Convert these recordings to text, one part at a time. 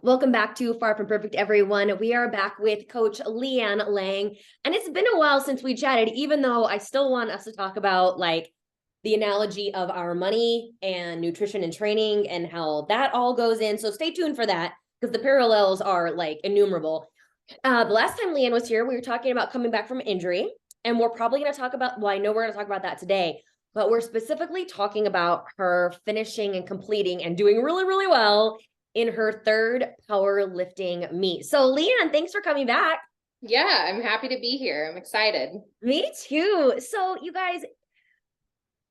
Welcome back to Far From Perfect, everyone. We are back with Coach Leanne Lang, and it's been a while since we chatted, even though I still want us to talk about like the analogy of our money and nutrition and training and how that all goes in. So stay tuned for that because the parallels are like innumerable. The last time Leanne was here, we were talking about coming back from injury, and we're probably going to talk about, well, I know we're going to talk about that today, but we're specifically talking about her finishing and completing and doing really, really well in her third powerlifting meet. So Leanne, thanks for coming back. Yeah, I'm happy to be here. I'm excited. Me too. So you guys,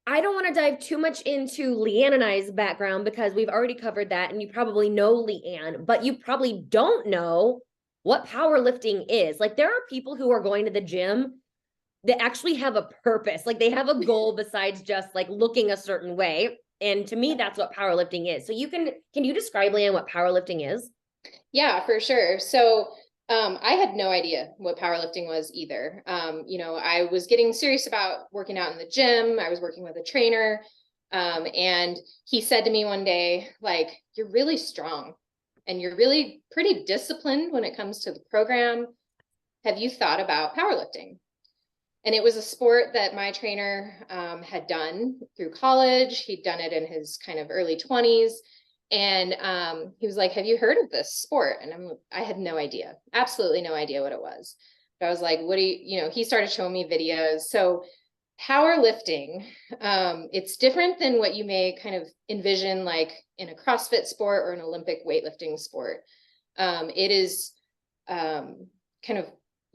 I don't want to dive too much into Leanne and I's background because we've already covered that and you probably know Leanne, but you probably don't know what powerlifting is. Like there are people who are going to the gym that actually have a purpose. Like they have a goal besides just like looking a certain way. And to me, that's what powerlifting is. So can you describe, Leanne, what powerlifting is? Yeah, for sure. So, I had no idea what powerlifting was either. I was getting serious about working out in the gym. I was working with a trainer. And he said to me one day, like, you're really strong and you're really pretty disciplined when it comes to the program. Have you thought about powerlifting? And it was a sport that my trainer had done through college. He'd done it in his kind of early 20s. And he was like, have you heard of this sport? And I had no idea, absolutely no idea what it was. But I was like, what do you, he started showing me videos. So powerlifting, it's different than what you may kind of envision like in a CrossFit sport or an Olympic weightlifting sport. It is kind of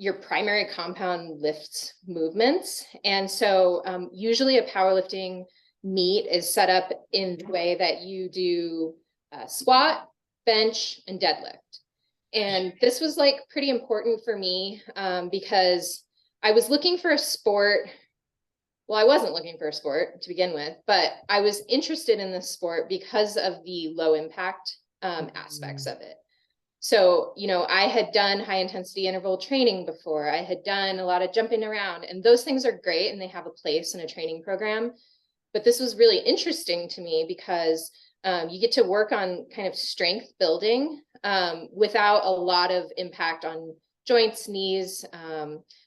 your primary compound lift movements. And so usually a powerlifting meet is set up in the way that you do squat, bench, and deadlift. And this was like pretty important for me because I was looking for a sport. Well, I wasn't looking for a sport to begin with, but I was interested in this sport because of the low impact aspects of it. So, I had done high intensity interval training before. I had done a lot of jumping around, and those things are great and they have a place in a training program. But this was really interesting to me because you get to work on kind of strength building without a lot of impact on joints, knees.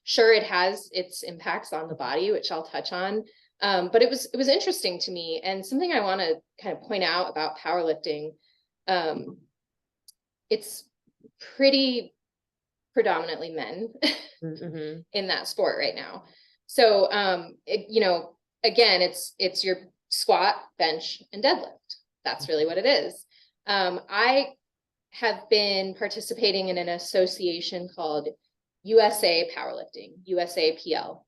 Sure, it has its impacts on the body, which I'll touch on. But it was interesting to me, and something I want to kind of point out about powerlifting. It's pretty predominantly men in that sport right now. So, again, it's your squat, bench, and deadlift. That's really what it is. I have been participating in an association called USA Powerlifting, USAPL.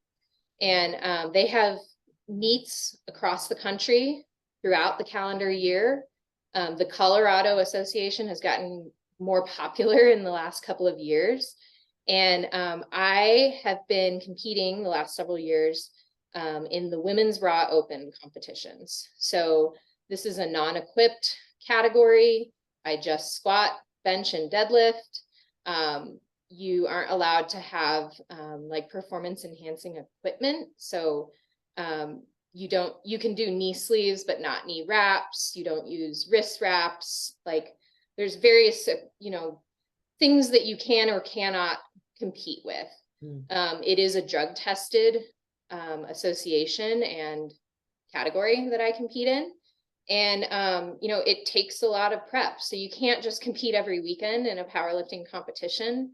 And they have meets across the country throughout the calendar year. The Colorado Association has gotten more popular in the last couple of years. And I have been competing the last several years in the women's raw open competitions. So this is a non-equipped category. I just squat, bench, and deadlift. You aren't allowed to have like performance enhancing equipment. So you can do knee sleeves, but not knee wraps. You don't use wrist wraps. Like there's various, things that you can or cannot compete with. It is a drug tested association and category that I compete in. And, it takes a lot of prep. So you can't just compete every weekend in a powerlifting competition.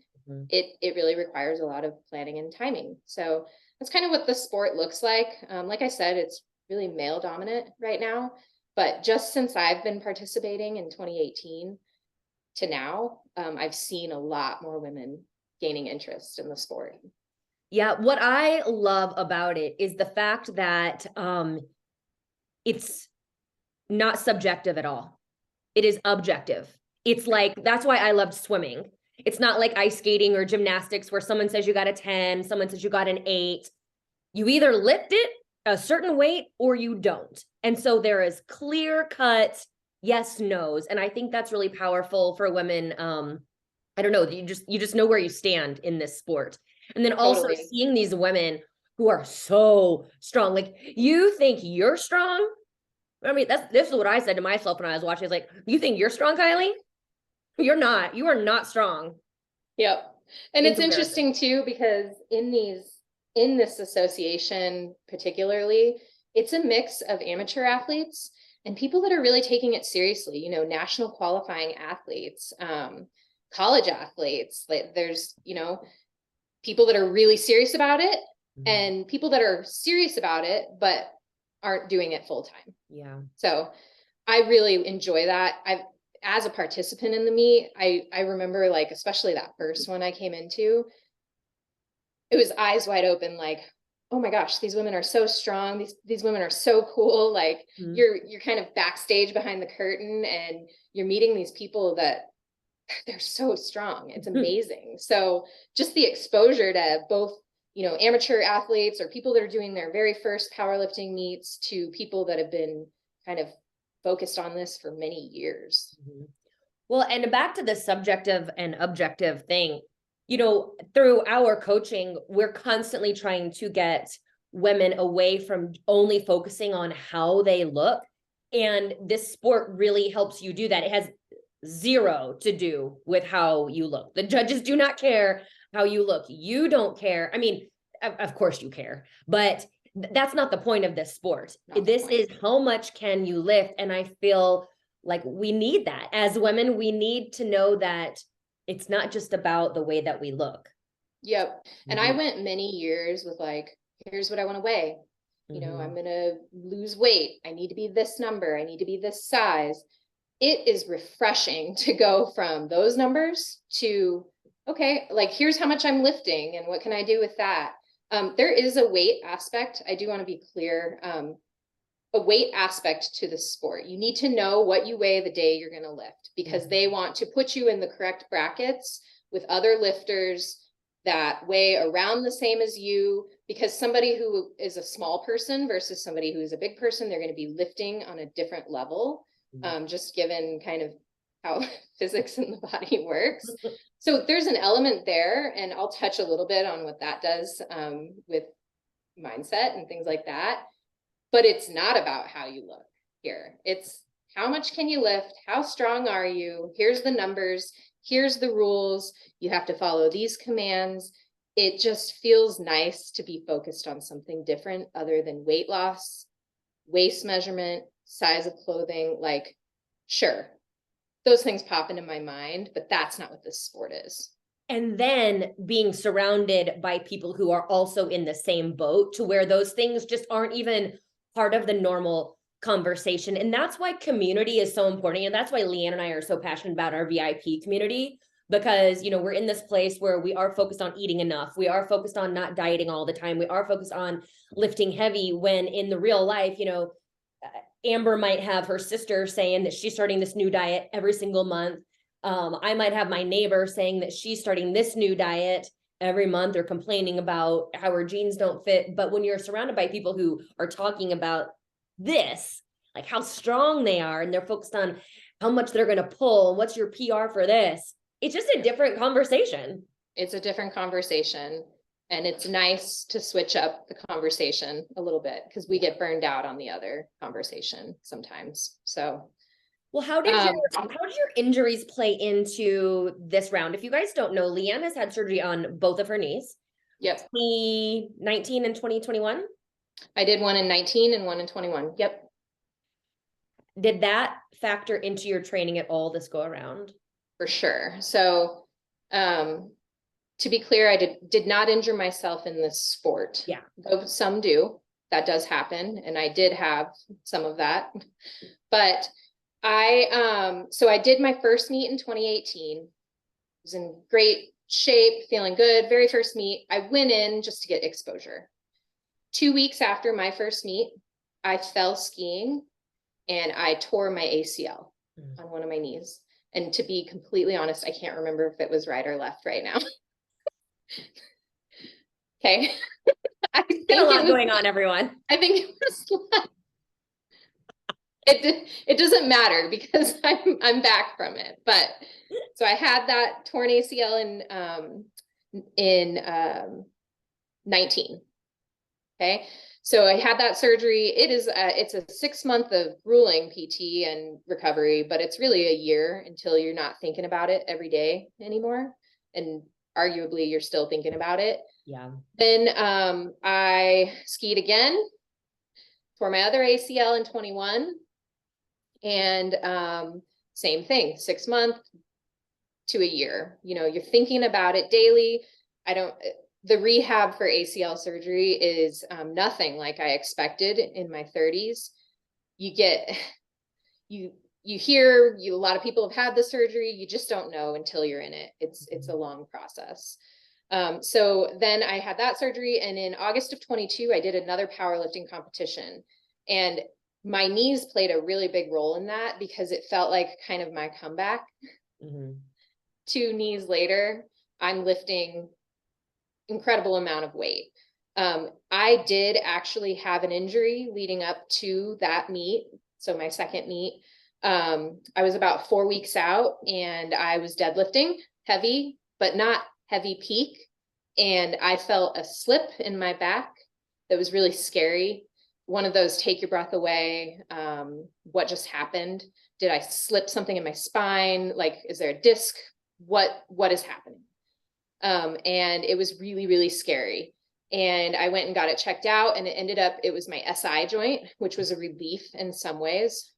It really requires a lot of planning and timing. So that's kind of what the sport looks like. Like I said, it's really male dominant right now, but just since I've been participating in 2018 to now, I've seen a lot more women gaining interest in the sport. Yeah, what I love about it is the fact that it's not subjective at all. It is objective. It's like, that's why I loved swimming. It's not like ice skating or gymnastics where someone says you got a 10, someone says you got an 8. You either lift it a certain weight or you don't. And so there is clear cut yes, no's. And I think that's really powerful for women. I don't know, you just know where you stand in this sport. And then also Totally. seeing these women who are so strong, like you think you're strong. I mean, this is what I said to myself when I was watching. It's like, you think you're strong, Kylie? You're not. You are not strong. Yep. And In it's comparison. interesting too, because in this association particularly, it's a mix of amateur athletes and people that are really taking it seriously, you know, national qualifying athletes, college athletes. Like there's, you know, people that are really serious about it and people that are serious about it, but aren't doing it full time. Yeah. So I really enjoy that. As a participant in the meet, I remember like, especially that first one I came into, it was eyes wide open, like, oh my gosh, these women are so strong. These women are so cool. Like you're kind of backstage behind the curtain and you're meeting these people that they're so strong. It's amazing. So just the exposure to both, you know, amateur athletes or people that are doing their very first powerlifting meets to people that have been kind of focused on this for many years. Well, and back to the subjective and objective thing, you know, through our coaching, we're constantly trying to get women away from only focusing on how they look. And this sport really helps you do that. It has zero to do with how you look. The judges do not care how you look. You don't care. I mean, of course you care, but that's not the point of this sport. This is how much can you lift? And I feel like we need that as women. We need to know that it's not just about the way that we look. Yep. And I went many years with like, here's what I want to weigh. You know, I'm going to lose weight. I need to be this number. I need to be this size. It is refreshing to go from those numbers to, okay, like here's how much I'm lifting and what can I do with that? There is a weight aspect. I do want to be clear. A weight aspect to the sport. You need to know what you weigh the day you're going to lift because they want to put you in the correct brackets with other lifters that weigh around the same as you, because somebody who is a small person versus somebody who is a big person, they're going to be lifting on a different level, just given kind of how physics in the body works. So there's an element there, and I'll touch a little bit on what that does with mindset and things like that. But it's not about how you look here. It's how much can you lift? How strong are you? Here's the numbers. Here's the rules. You have to follow these commands. It just feels nice to be focused on something different other than weight loss, waist measurement, size of clothing. Like, sure, those things pop into my mind, but that's not what this sport is. And then being surrounded by people who are also in the same boat to where those things just aren't even part of the normal conversation. And that's why community is so important. And that's why Leanne and I are so passionate about our VIP community, because, you know, we're in this place where we are focused on eating enough. We are focused on not dieting all the time. We are focused on lifting heavy, when in the real life, you know, Amber might have her sister saying that she's starting this new diet every single month. I might have my neighbor saying that she's starting this new diet every month or complaining about how her jeans don't fit. But when you're surrounded by people who are talking about this, like how strong they are, and they're focused on how much they're going to pull and what's your PR for this, it's just a different conversation. It's a different conversation. And it's nice to switch up the conversation a little bit because we get burned out on the other conversation sometimes. So well, how did your injuries play into this round? If you guys don't know, Leanne has had surgery on both of her knees. Yep. 2019 and 2021. I did one in 19 and one in 21. Yep. Did that factor into your training at all this go around? For sure. So, to be clear, I did not injure myself in this sport. Yeah. Though some do. That does happen. And I did have some of that. But so I did my first meet in 2018. I was in great shape, feeling good. Very first meet. I went in just to get exposure. 2 weeks after my first meet, I fell skiing and I tore my ACL on one of my knees. And to be completely honest, I can't remember if it was right or left right now. Okay. I think a lot going on, everyone. I think it was left. It doesn't matter because I'm back from it. But so I had that torn ACL in 19. Okay. So I had that surgery. It's a 6 month of grueling PT and recovery, but it's really a year until you're not thinking about it every day anymore. And arguably you're still thinking about it. Yeah. Then I skied again for my other ACL in 21. And same thing, 6 months to a year. You know, you're thinking about it daily. The rehab for ACL surgery is nothing like I expected in my 30s. You hear a lot of people have had the surgery. You just don't know until you're in it. It's a long process. So then I had that surgery, and in August of 22, I did another powerlifting competition, and my knees played a really big role in that because it felt like kind of my comeback. 2 knees later, I'm lifting incredible amount of weight. I did actually have an injury leading up to that meet. So my second meet, I was about 4 weeks out, and I was deadlifting heavy, but not heavy peak. And I felt a slip in my back that was really scary. One of those take your breath away. What just happened? Did I slip something in my spine? Like, is there a disc? What is happening? And it was really, really scary. And I went and got it checked out, and it was my SI joint, which was a relief in some ways.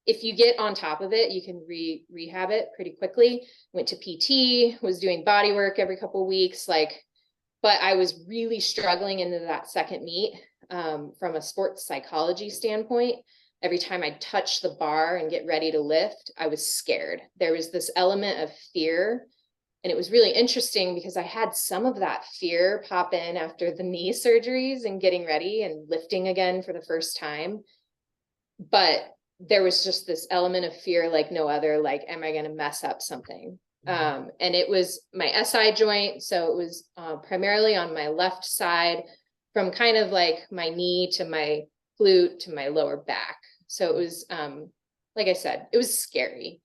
If you get on top of it, you can rehab it pretty quickly. Went to PT, was doing body work every couple of weeks, but I was really struggling into that second meet from a sports psychology standpoint. Every time I'd touch the bar and get ready to lift, I was scared. There was this element of fear. And it was really interesting because I had some of that fear pop in after the knee surgeries and getting ready and lifting again for the first time. But there was just this element of fear like no other, like, am I going to mess up something? And it was my SI joint. So it was primarily on my left side, from kind of like my knee to my glute to my lower back. So it was, like I said, it was scary.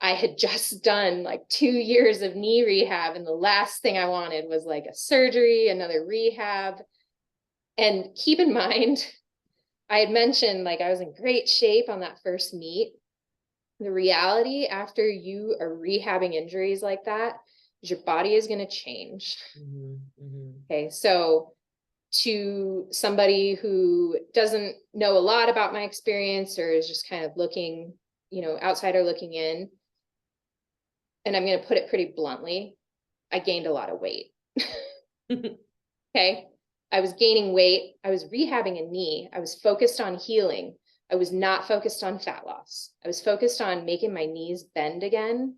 I had just done like 2 years of knee rehab, and the last thing I wanted was like a surgery, another rehab. And keep in mind, I had mentioned like I was in great shape on that first meet. The reality after you are rehabbing injuries like that is your body is going to change. Okay, so to somebody who doesn't know a lot about my experience or is just kind of looking, outsider looking in, and I'm going to put it pretty bluntly, I gained a lot of weight. Okay. I was gaining weight. I was rehabbing a knee. I was focused on healing. I was not focused on fat loss. I was focused on making my knees bend again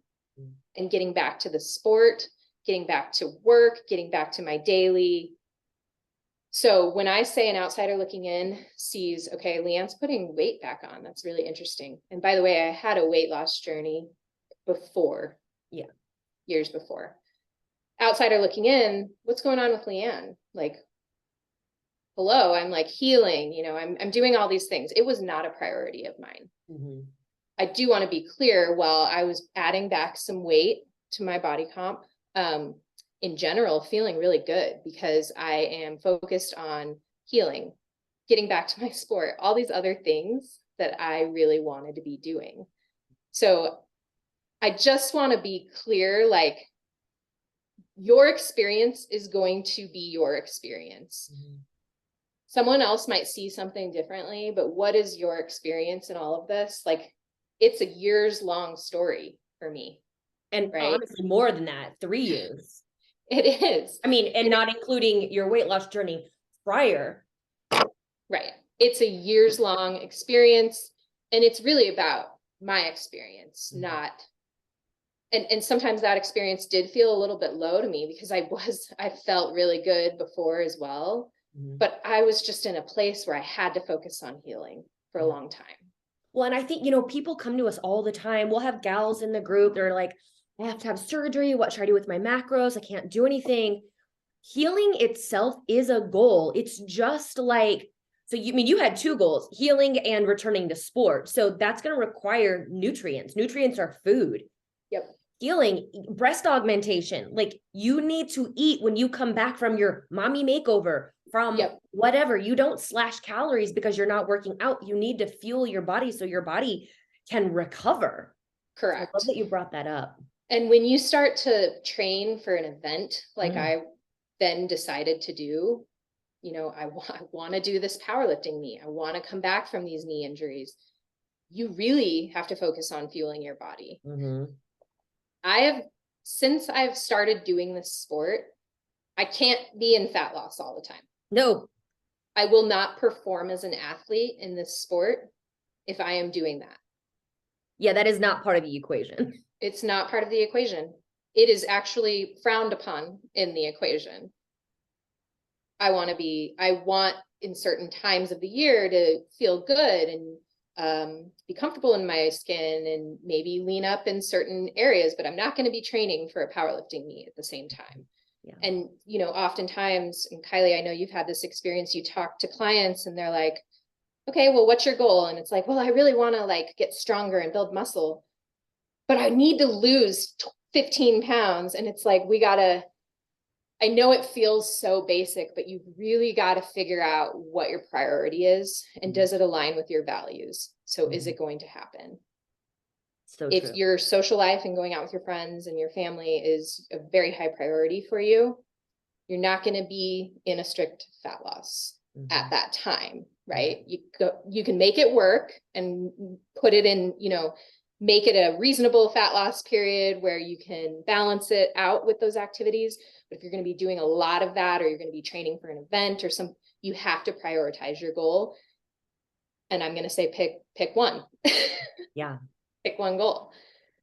and getting back to the sport, getting back to work, getting back to my daily. So when I say an outsider looking in sees, okay, Leanne's putting weight back on, that's really interesting. And by the way, I had a weight loss journey before. Yeah. Years before. Outsider looking in, what's going on with Leanne? Like, hello, I'm like healing, I'm doing all these things. It was not a priority of mine. I do want to be clear, while I was adding back some weight to my body comp, in general, feeling really good because I am focused on healing, getting back to my sport, all these other things that I really wanted to be doing. So I just want to be clear, like, your experience is going to be your experience. Someone else might see something differently, but what is your experience in all of this? Like, it's a years-long story for me. And right? Honestly, more than that, 3 years. It is. I mean, and not including your weight loss journey prior. Right. It's a years-long experience, and it's really about my experience, not. And sometimes that experience did feel a little bit low to me because I felt really good before as well. But I was just in a place where I had to focus on healing for a long time. Well, and I think, people come to us all the time. We'll have gals in the group. They're like, I have to have surgery. What should I do with my macros? I can't do anything. Healing itself is a goal. It's just like, so you had 2 goals, healing and returning to sport. So that's going to require nutrients. Nutrients are food. Yep. Healing, breast augmentation. Like, you need to eat when you come back from your mommy makeover, from whatever. You don't slash calories because you're not working out. You need to fuel your body so your body can recover. Correct. I love that you brought that up. And when you start to train for an event, like I then decided to do, I want to do this powerlifting meet. I want to come back from these knee injuries. You really have to focus on fueling your body. Since I've started doing this sport, I can't be in fat loss all the time. No. I will not perform as an athlete in this sport if I am doing that. Yeah, that is not part of the equation. It's not part of the equation. It is actually frowned upon in the equation. I want in certain times of the year to feel good and be comfortable in my skin and maybe lean up in certain areas, but I'm not going to be training for a powerlifting meet at the same time. Yeah. And, oftentimes, and Kylie, I know you've had this experience, you talk to clients and they're like, okay, well, what's your goal? And it's like, well, I really want to get stronger and build muscle, but I need to lose 15 pounds. And it's like, I know it feels so basic, but you've really got to figure out what your priority is and does it align with your values? So is it going to happen? So if your social life and going out with your friends and your family is a very high priority for you, you're not going to be in a strict fat loss at that time, right? You can make it work and put it in, make it a reasonable fat loss period where you can balance it out with those activities. But if you're going to be doing a lot of that, or you're going to be training for an event or you have to prioritize your goal. And I'm going to say, pick one. Yeah. Pick one goal.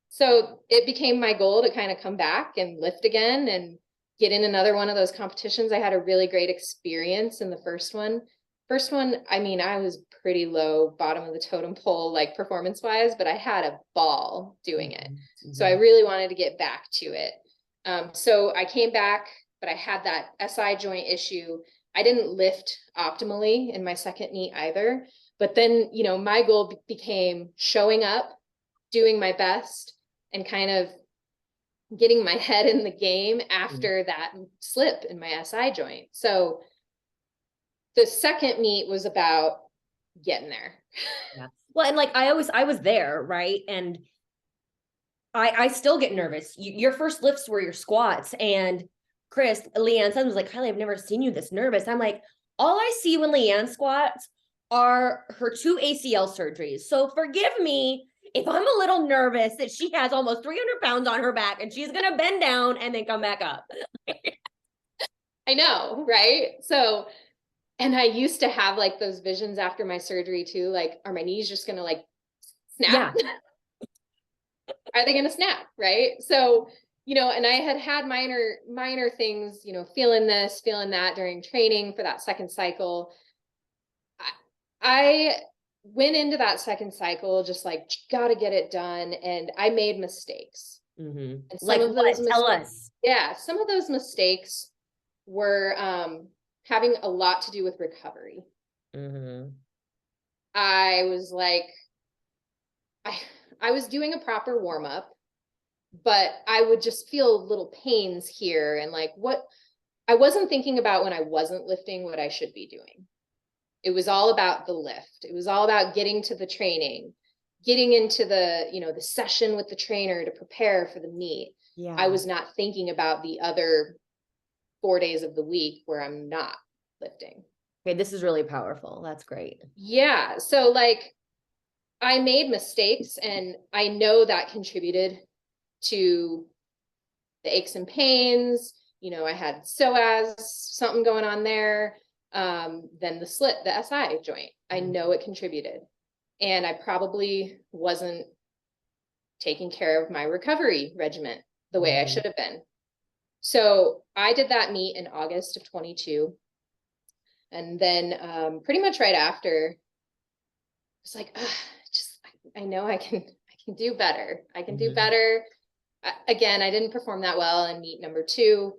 So it became my goal to kind of come back and lift again and get in another one of those competitions. I had a really great experience in the first one. I was pretty low, bottom of the totem pole, performance wise, but I had a ball doing it. So I really wanted to get back to it. So I came back, but I had that SI joint issue. I didn't lift optimally in my second meet either. But then, my goal became showing up, doing my best, and kind of getting my head in the game after that slip in my SI joint. So the second meet was about getting there. Yeah. Well, and I was there, right? And I still get nervous. Your first lifts were your squats, and Leanne's son was like, Kylie, I've never seen you this nervous. I'm like, all I see when Leanne squats are her 2 ACL surgeries. So forgive me if I'm a little nervous that she has almost 300 pounds on her back and she's going to bend down and then come back up. I know, right? So, and I used to have those visions after my surgery too, are my knees just going to snap? Yeah. Are they going to snap? Right. So, and I had minor things, feeling this, feeling that during training for that second cycle. I went into that second cycle just got to get it done. And I made mistakes. And some of those tell us. Yeah. Some of those mistakes were having a lot to do with recovery. I was I was doing a proper warm up, but I would just feel little pains here. And what I wasn't thinking about when I wasn't lifting what I should be doing. It was all about the lift. It was all about getting to the training, getting into the, the session with the trainer to prepare for the meet. Yeah. I was not thinking about the other 4 days of the week where I'm not lifting. Okay. This is really powerful. That's great. Yeah. So I made mistakes, and I know that contributed to the aches and pains. I had psoas, something going on there. Then the SI joint, I know it contributed, and I probably wasn't taking care of my recovery regimen the way I should have been. So I did that meet in August of 22. And then, pretty much right after, it's I know I can do better. I can do better. Again, I didn't perform that well in meet number 2.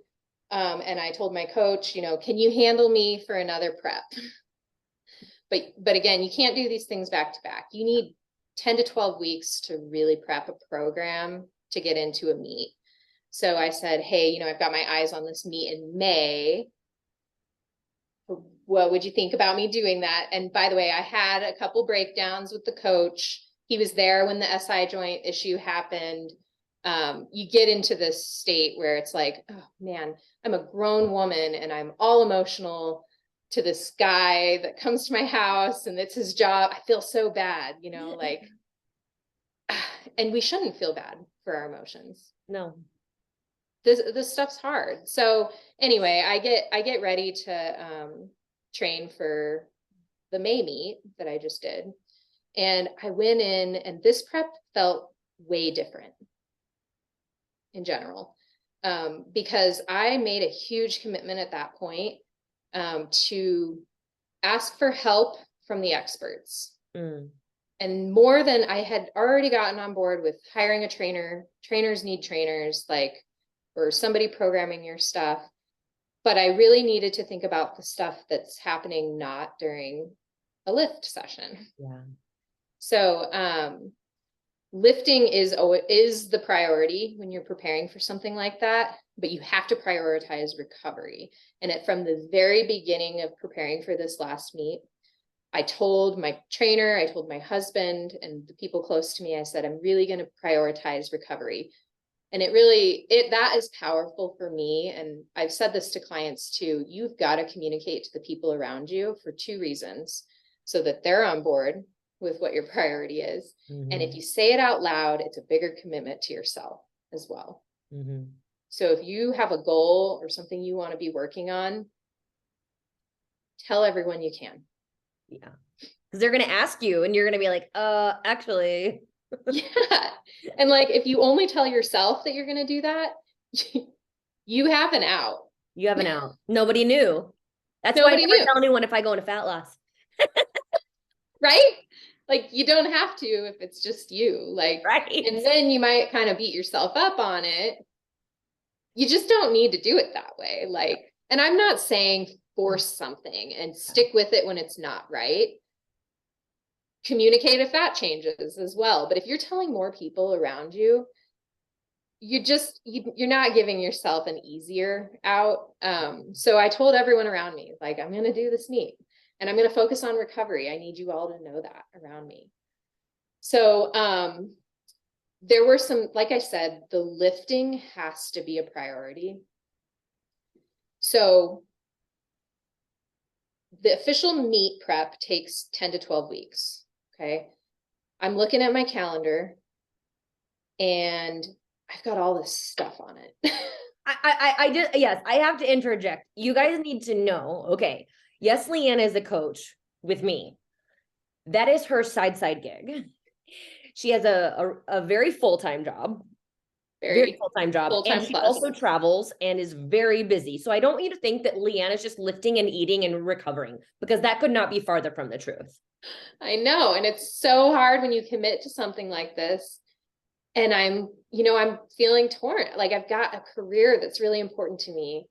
And I told my coach, can you handle me for another prep? But again, you can't do these things back to back. You need 10 to 12 weeks to really prep a program to get into a meet. So I said, hey, I've got my eyes on this meet in May. what would you think about me doing that? And by the way, I had a couple breakdowns with the coach. He was there when the SI joint issue happened. You get into this state where it's like, oh man, I'm a grown woman and I'm all emotional to this guy that comes to my house and it's his job. I feel so bad, you know, like, and we shouldn't feel bad for our emotions. No. This stuff's hard. So anyway, I get ready to train for the May meet that I just did. And I went in and this prep felt way different in general. Because I made a huge commitment at that point to ask for help from the experts. And more than I had already gotten on board with hiring a trainer. Trainers need trainers, like, or somebody programming your stuff. But I really needed to think about the stuff that's happening not during a lift session. Yeah. So lifting is the priority when you're preparing for something like that, but you have to prioritize recovery. And from the very beginning of preparing for this last meet, I told my trainer, I told my husband and the people close to me, I said, I'm really going to prioritize recovery. And that is powerful for me. And I've said this to clients too. You've got to communicate to the people around you for two reasons, so that they're on board with what your priority is. And if you say it out loud, it's a bigger commitment to yourself as well. So if you have a goal or something you want to be working on, tell everyone you can. Yeah. Because they're going to ask you and you're going to be like, actually. Yeah. And like, if you only tell yourself that you're going to do that, you have an out. You have an out. Nobody knew. That's Nobody why I never knew. tell anyone if I go into fat loss. Right? Like, you don't have to if it's just you. Like, right. And then you might kind of beat yourself up on it. You just don't need to do it that way. Like, and I'm not saying force something and stick with it when it's not right. Communicate if that changes as well. But if you're telling more people around you, you're not giving yourself an easier out. So I told everyone around me, like, I'm going to do this meet and I'm going to focus on recovery. I need you all to know that around me. So there were some, like I said, the lifting has to be a priority. So the official meet prep takes 10 to 12 weeks. Okay. I'm looking at my calendar and I've got all this stuff on it. Yes, I have to interject. You guys need to know, okay. Yes, Leanne is a coach with me. That is her side gig. She has a very full-time job. Very full-time job. Full-time and she plus. also travels and is very busy. So I don't want you to think that Leanne is just lifting and eating and recovering, because that could not be farther from the truth. I know. And it's so hard when you commit to something like this. And I'm feeling torn. Like, I've got a career that's really important to me.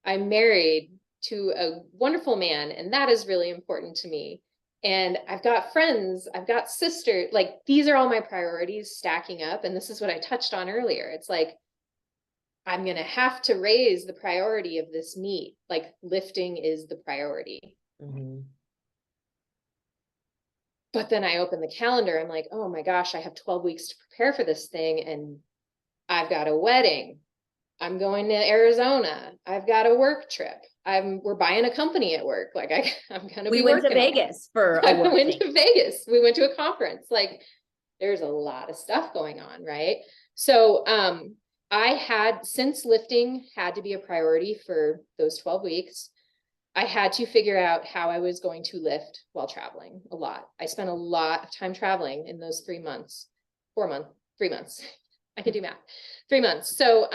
I'm married to a wonderful man, and that is really important to me. And I've got friends, I've got sisters, like, these are all my priorities stacking up. And this is what I touched on earlier. It's like, I'm going to have to raise the priority of this meet. Like, lifting is the priority. But then I open the calendar, I'm like, oh my gosh, I have 12 weeks to prepare for this thing. And I've got a wedding. I'm going to Arizona. I've got a work trip. We're buying a company at work. Like, I'm going to be working. We went to Vegas for a work thing. To Vegas. We went to a conference. Like, there's a lot of stuff going on, right? So since lifting had to be a priority for those 12 weeks, I had to figure out how I was going to lift while traveling a lot. I spent a lot of time traveling in those 3 months, 3 months. I can do math, 3 months. So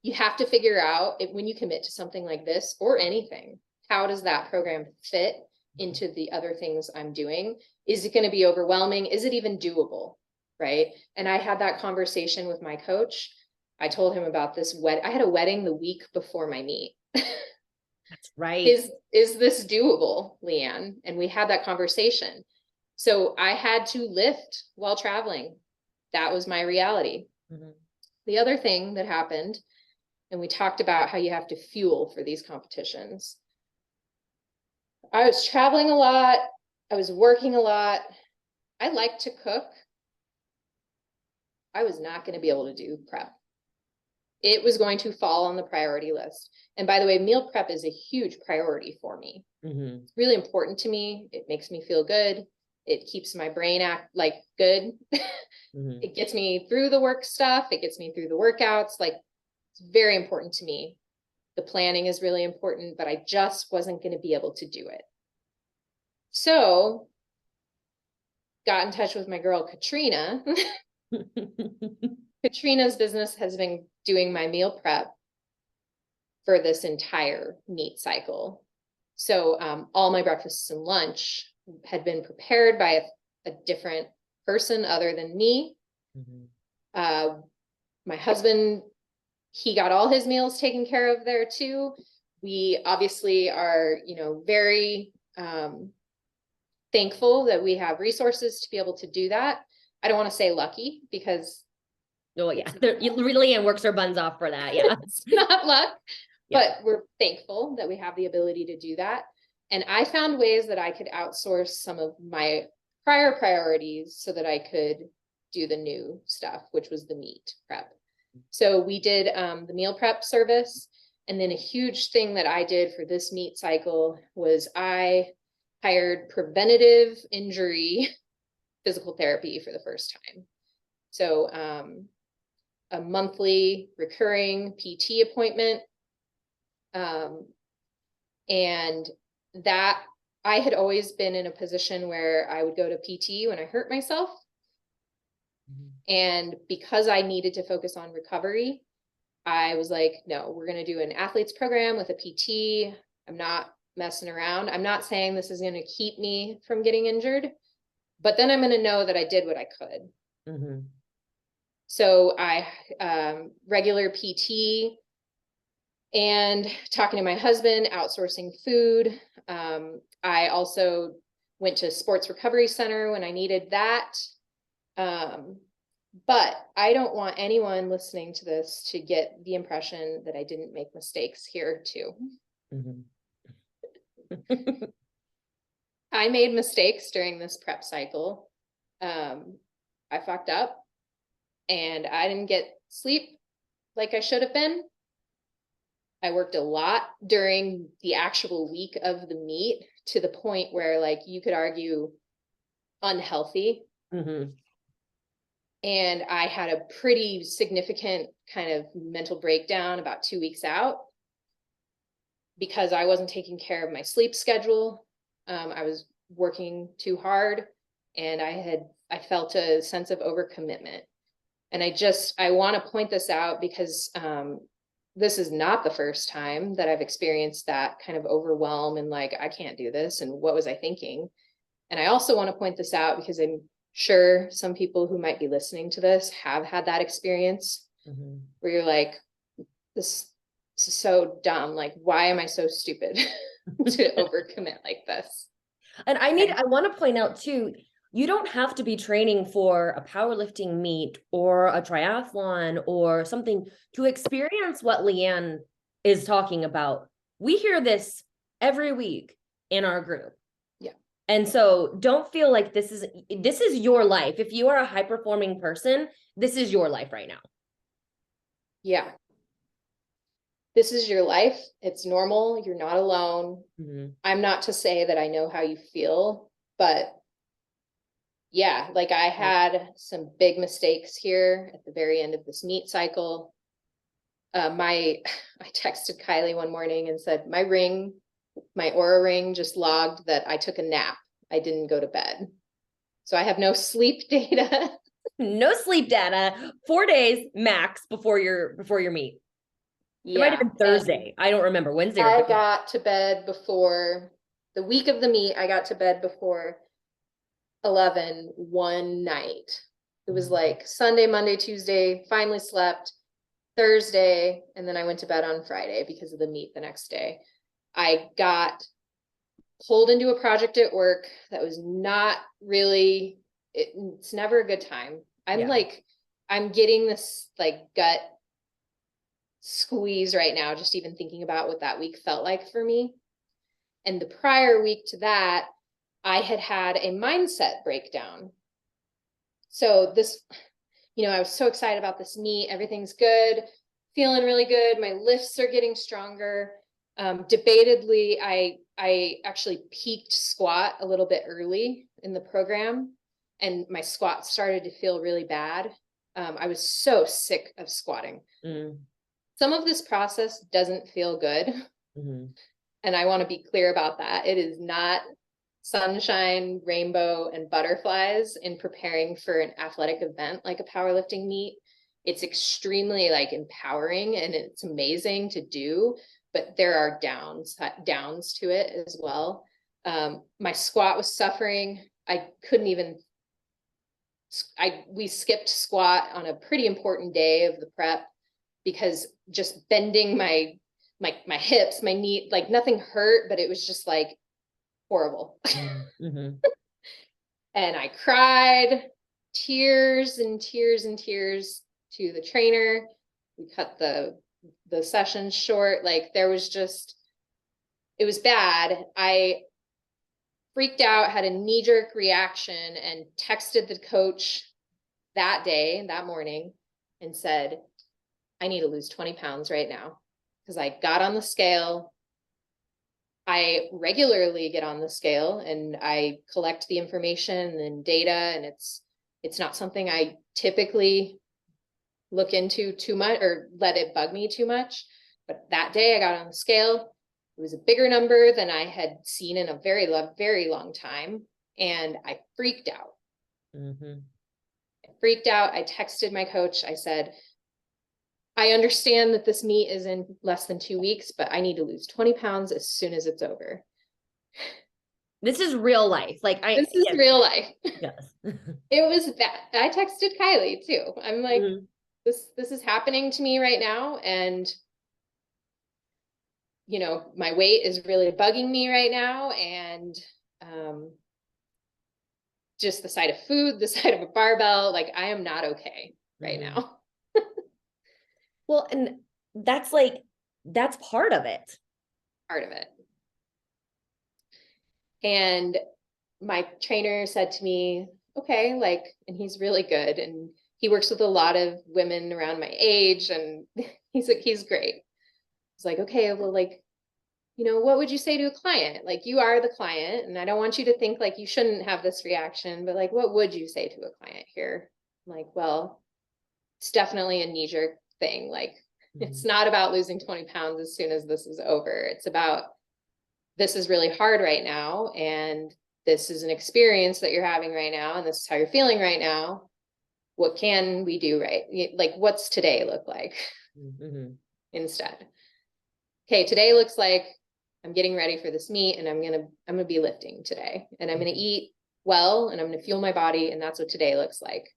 you have to figure out when you commit to something like this or anything, how does that program fit into the other things I'm doing? Is it going to be overwhelming? Is it even doable? Right. And I had that conversation with my coach. I told him about this I had a wedding the week before my meet. That's right. Is this doable, Leanne? And we had that conversation. So I had to lift while traveling. That was my reality. The other thing that happened, and we talked about how you have to fuel for these competitions. I was traveling a lot. I was working a lot. I like to cook. I was not going to be able to do prep. It was going to fall on the priority list. And by the way, meal prep is a huge priority for me. It's really important to me. It makes me feel good. It keeps my brain good. It gets me through the work stuff. It gets me through the workouts. Like, it's very important to me. The planning is really important, but I just wasn't going to be able to do it. So got in touch with my girl, Katrina. Katrina's business has been doing my meal prep for this entire meat cycle. So all my breakfasts and lunch had been prepared by a different person other than me. My husband, he got all his meals taken care of there too. We obviously are, very thankful that we have resources to be able to do that. I don't want to say lucky because Leanne works her buns off for that. Yeah. It's not luck, but we're thankful that we have the ability to do that. And I found ways that I could outsource some of my prior priorities so that I could do the new stuff, which was the meat prep. So we did the meal prep service. And then a huge thing that I did for this meat cycle was I hired preventative injury physical therapy for the first time. So a monthly recurring PT appointment. And that I had always been in a position where I would go to PT when I hurt myself. And because I needed to focus on recovery, I was like, no, we're going to do an athletes program with a PT. I'm not messing around. I'm not saying this is going to keep me from getting injured, but then I'm going to know that I did what I could. So I, regular PT and talking to my husband, outsourcing food. I also went to sports recovery center when I needed that. But I don't want anyone listening to this to get the impression that I didn't make mistakes here too. I made mistakes during this prep cycle. I fucked up and I didn't get sleep like I should have been. I worked a lot during the actual week of the meet to the point where you could argue unhealthy. And I had a pretty significant kind of mental breakdown about 2 weeks out because I wasn't taking care of my sleep schedule. I was working too hard and I felt a sense of overcommitment. And I want to point this out because this is not the first time that I've experienced that kind of overwhelm and I can't do this. And what was I thinking? And I also want to point this out because I'm sure some people who might be listening to this have had that experience where you're like, this is so dumb. Why am I so stupid to overcommit like this? And I want to point out too, you don't have to be training for a powerlifting meet or a triathlon or something to experience what Leanne is talking about. We hear this every week in our group. Yeah. And so don't feel like this is your life. If you are a high performing person, this is your life right now. Yeah. This is your life. It's normal. You're not alone. I'm not to say that I know how you feel, but yeah, I had some big mistakes here at the very end of this meet cycle. I texted Kylie one morning and said, my Oura ring just logged that I took a nap. I didn't go to bed. So I have no sleep data. No sleep data, 4 days max before your meet. It might have been Thursday. I don't remember. Wednesday. I got to bed before the week of the meet. I got to bed before 11 one night. It was Sunday, Monday, Tuesday, finally slept Thursday. And then I went to bed on Friday because of the meet the next day. I got pulled into a project at work that was not really, it's never a good time. I'm getting this gut squeeze right now, just even thinking about what that week felt like for me. And the prior week to that, I had a mindset breakdown. So this, I was so excited about this meet. Everything's good, feeling really good. My lifts are getting stronger. Debatedly, I actually peaked squat a little bit early in the program, and my squat started to feel really bad. I was so sick of squatting. Some of this process doesn't feel good. And I want to be clear about that. It is not sunshine, rainbow, and butterflies in preparing for an athletic event like a powerlifting meet. It's extremely like empowering and it's amazing to do, but there are downs to it as well. My squat was suffering. We skipped squat on a pretty important day of the prep because just bending my hips, my knee, like nothing hurt, but it was just like horrible. And I cried tears and tears and tears to the trainer. We cut the session short. Like it was bad. I freaked out, had a knee-jerk reaction, and texted the coach that morning and said, I need to lose 20 pounds right now. Because I got on the scale. I regularly get on the scale and I collect the information and data, and it's not something I typically look into too much or let it bug me too much. But that day I got on the scale. It was a bigger number than I had seen in a very long time. And I freaked out. I texted my coach. I said, I understand that this meet is in less than 2 weeks, but I need to lose 20 pounds as soon as it's over. This is real life. This is real life. Yes. It was that. I texted Kylie too. I'm like, this is happening to me right now. And, my weight is really bugging me right now. And just the sight of food, the sight of a barbell, like I am not okay right now. Well, and that's part of it. And my trainer said to me, okay, and he's really good. And he works with a lot of women around my age. And he's great. It's like, okay, well, what would you say to a client? Like, you are the client. And I don't want you to think like you shouldn't have this reaction, but what would you say to a client here? I'm like, well, it's definitely a knee-jerk thing. It's not about losing 20 pounds as soon as this is over. It's about, this is really hard right now. And this is an experience that you're having right now. And this is how you're feeling right now. What can we do, right? What's today look like instead? Okay, today looks like I'm getting ready for this meet and I'm going to be lifting today, and I'm going to eat well and I'm going to fuel my body. And that's what today looks like.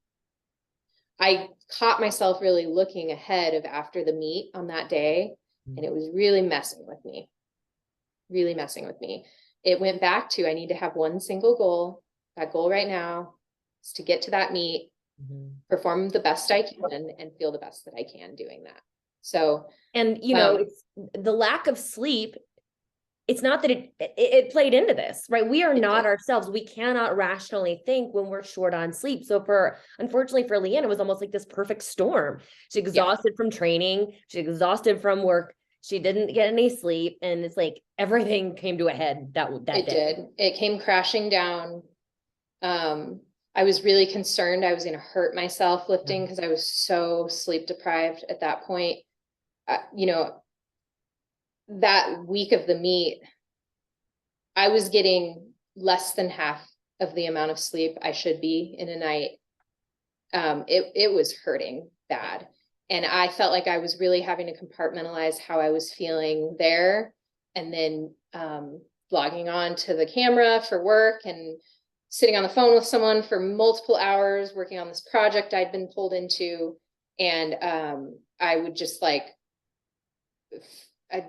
I caught myself really looking ahead of after the meet on that day, and it was really messing with me. It went back to, I need to have one single goal. That goal right now is to get to that meet, perform the best I can, and feel the best that I can doing that. So, and it's the lack of sleep. It's not that it played into this, right? We are not ourselves. We cannot rationally think when we're short on sleep. So unfortunately for Leanne, it was almost like this perfect storm. She's exhausted from training. She's exhausted from work. She didn't get any sleep. And it's like everything came to a head that day. It did. It came crashing down. I was really concerned I was going to hurt myself lifting because I was so sleep deprived at that point. That week of the meet, I was getting less than half of the amount of sleep I should be in a night. It was hurting bad. And I felt like I was really having to compartmentalize how I was feeling there. And then logging on to the camera for work and sitting on the phone with someone for multiple hours, working on this project I'd been pulled into. And I would just I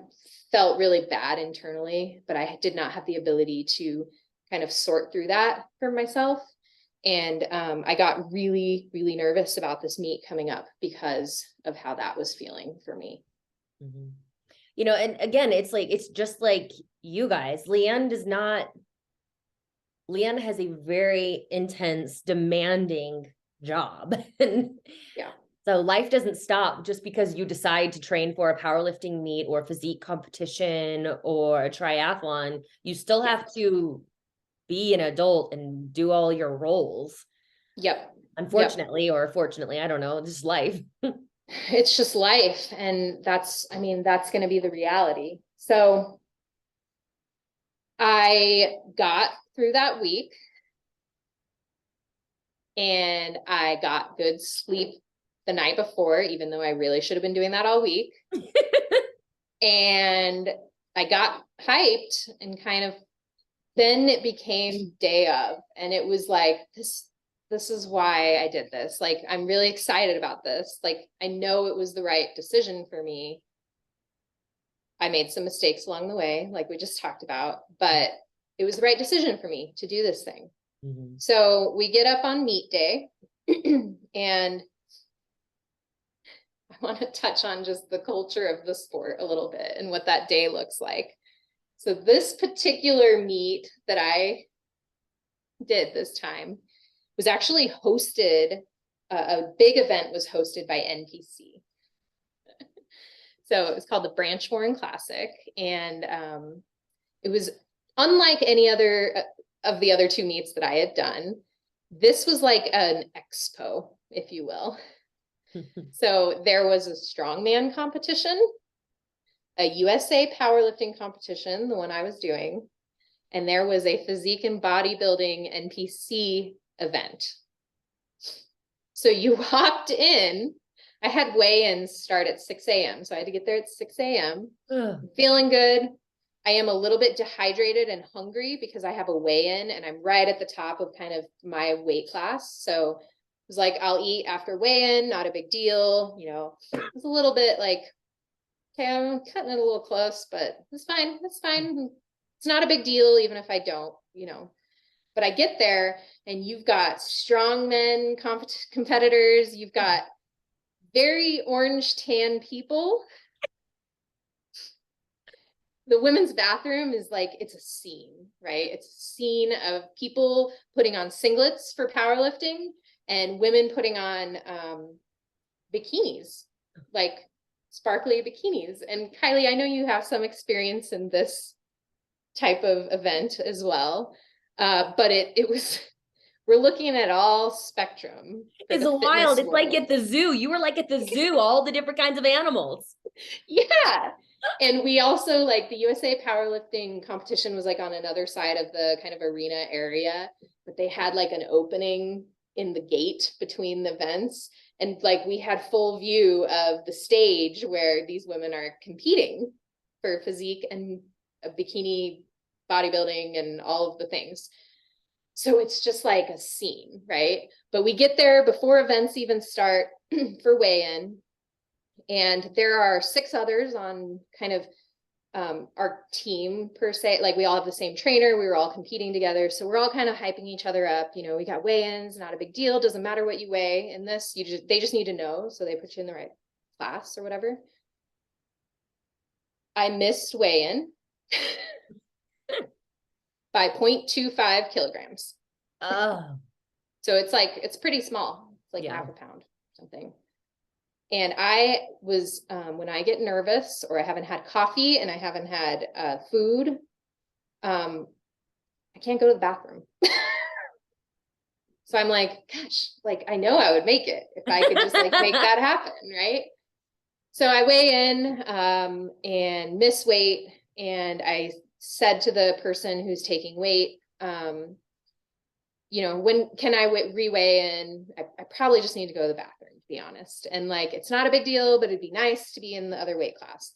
felt really bad internally, but I did not have the ability to kind of sort through that for myself. And I got really, really nervous about this meet coming up because of how that was feeling for me. You know, and again, it's like, it's just like you guys. Leanne has a very intense, demanding job. And Yeah. so life doesn't stop just because you decide to train for a powerlifting meet or physique competition or a triathlon. You still have to be an adult and do all your roles. Yep. Unfortunately, or fortunately, I don't know, it's just life. It's just life. And that's going to be the reality. So I got through that week and I got good sleep the night before, even though I really should have been doing that all week. And I got hyped and kind of, then it became day of, and it was like, this is why I did this. Like, I'm really excited about this. Like, I know it was the right decision for me. I made some mistakes along the way, like we just talked about, but it was the right decision for me to do this thing. Mm-hmm. So we get up on meet day and I want to touch on just the culture of the sport a little bit and what that day looks like. So this particular meet that I did this time was actually hosted, a big event was hosted by NPC. So it was called the Branch Warren Classic. And it was unlike any other of the other two meets that I had done. This was like an expo, if you will. So there was a strongman competition, a USA powerlifting competition, the one I was doing, and there was a physique and bodybuilding NPC event. So you walked in, I had weigh-ins start at 6 a.m. So I had to get there at 6 a.m. Feeling good. I am a little bit dehydrated and hungry because I have a weigh-in and I'm right at the top of kind of my weight class. So it was like, I'll eat after weigh-in, not a big deal. You know, it was a little bit like, okay, I'm cutting it a little close, but it's fine. It's fine. It's not a big deal, even if I don't, you know. But I get there and you've got strongmen competitors. You've got very orange tan people. The women's bathroom is like, it's a scene, right? It's a scene of people putting on singlets for powerlifting and women putting on bikinis, like sparkly bikinis. And Kylie, I know you have some experience in this type of event as well. But it was, we're looking at all spectrum. It's wild. It's like at the zoo. You were like at the zoo, all the different kinds of animals. Yeah. And we also, like, the USA powerlifting competition was like on another side of the kind of arena area, but they had like an opening in the gate between the events. And like, we had full view of the stage where these women are competing for physique and bikini bodybuilding and all of the things. So it's just like a scene, right? But we get there before events even start for weigh-in. And there are 6 others on kind of our team per se. Like, we all have the same trainer. We were all competing together. So we're all kind of hyping each other up. You know, we got weigh-ins, not a big deal. Doesn't matter what you weigh in this. They just need to know. So they put you in the right class or whatever. I missed weigh-in by 0.25 kilograms. Oh. So it's like, it's pretty small. It's like half a pound or something. And I was, when I get nervous or I haven't had coffee and I haven't had food, I can't go to the bathroom. So I'm like, gosh, like, I know I would make it if I could just like make that happen, right? So I weigh in and miss weight. And I said to the person who's taking weight, you know, when can I re-weigh in? I probably just need to go to the bathroom, to be honest. And like, it's not a big deal, but it'd be nice to be in the other weight class.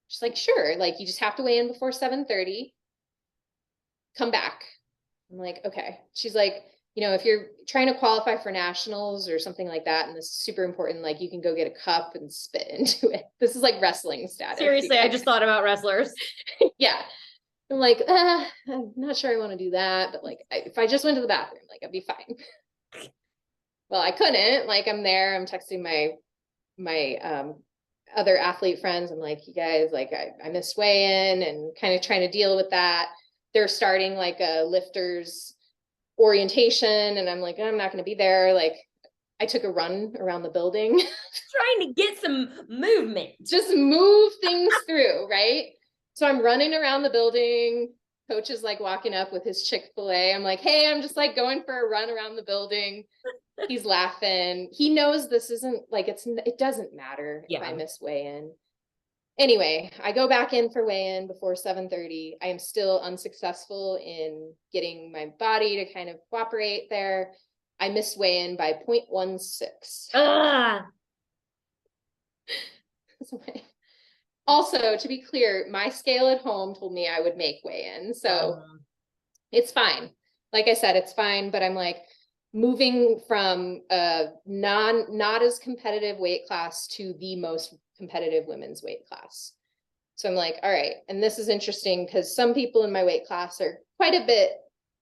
She's like, sure. Like, you just have to weigh in before 7:30. Come back. I'm like, okay. She's like, you know, if you're trying to qualify for nationals or something like that, and this is super important, like, you can go get a cup and spit into it. This is like wrestling status. Seriously, I just thought about wrestlers. Yeah. I'm like, I'm not sure I want to do that, but like, if I just went to the bathroom, like, I'd be fine. Well, I couldn't. Like, I'm there, I'm texting my other athlete friends. I'm like, you guys, like I missed weigh-in and kind of trying to deal with that. They're starting like a lifters orientation and I'm like, I'm not going to be there. Like I took a run around the building. Trying to get some movement. Just move things through, right? So I'm running around the building. Coach is like walking up with his Chick-fil-A. I'm like, hey, I'm just like going for a run around the building. He's laughing. He knows this isn't like, it doesn't matter if I miss weigh-in. Anyway, I go back in for weigh-in before 7:30. I am still unsuccessful in getting my body to kind of cooperate there. I missed weigh-in by 0.16. Also, to be clear, my scale at home told me I would make weigh-in. So it's fine. Like I said, it's fine. But I'm like moving from a not as competitive weight class to the most competitive women's weight class. So I'm like, all right. And this is interesting because some people in my weight class are quite a bit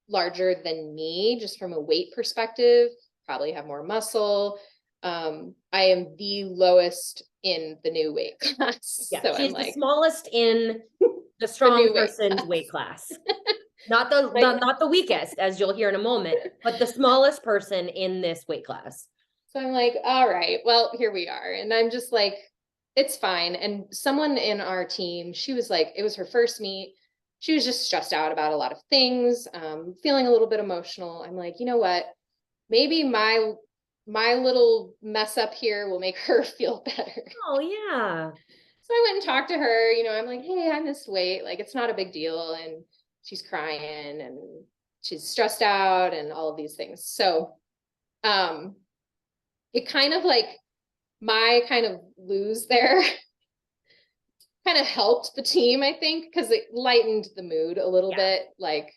larger than me, just from a weight perspective, probably have more muscle. I am the lowest in the new weight class. Yeah, so she's I'm like, the smallest in the strong person's weight class. Not the weakest, as you'll hear in a moment, but the smallest person in this weight class. So I'm like, all right, well, here we are. And I'm just like, it's fine. And someone in our team, she was like, it was her first meet. She was just stressed out about a lot of things, feeling a little bit emotional. I'm like, you know what? Maybe my little mess up here will make her feel better. Oh, yeah. So I went and talked to her, you know, I'm like, hey, I missed weight. Like, it's not a big deal. And she's crying and she's stressed out and all of these things. So, it kind of like my kind of lose there kind of helped the team, I think, because it lightened the mood a little bit. Like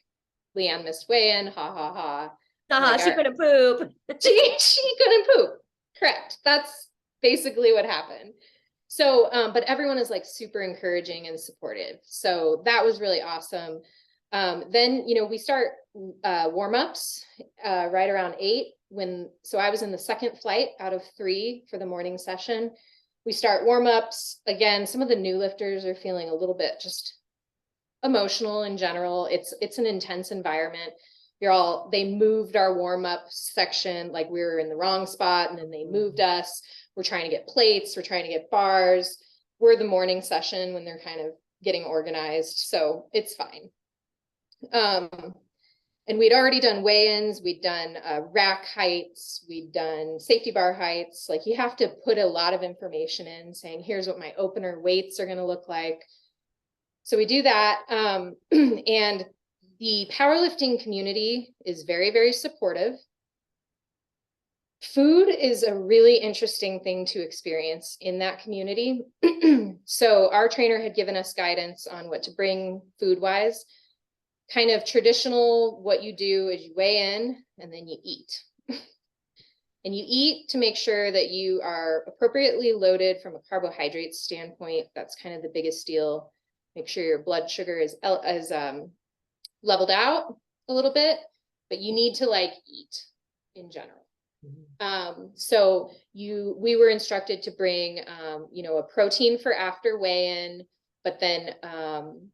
Leanne missed weigh-in, ha ha ha. Like, she couldn't poop. She couldn't poop. Correct. That's basically what happened. So, but everyone is like super encouraging and supportive. So that was really awesome. Then, you know, we start warm-ups right around 8 so I was in the second flight out of 3 for the morning session. We start warm-ups. Again, some of the new lifters are feeling a little bit just emotional in general. It's an intense environment. They moved our warm-up section, like we were in the wrong spot, and then they moved us. We're trying to get plates, we're trying to get bars. We're the morning session when they're kind of getting organized, so it's fine. And we'd already done weigh-ins, we'd done rack heights, we'd done safety bar heights. Like you have to put a lot of information in saying, here's what my opener weights are going to look like. So we do that. And the powerlifting community is very, very supportive. Food is a really interesting thing to experience in that community. So our trainer had given us guidance on what to bring food-wise. Kind of traditional, what you do is you weigh in and then you eat. And you eat to make sure that you are appropriately loaded from a carbohydrate standpoint. That's kind of the biggest deal. Make sure your blood sugar is leveled out a little bit, but you need to like eat in general. So we were instructed to bring, you know, a protein for after weigh-in, but then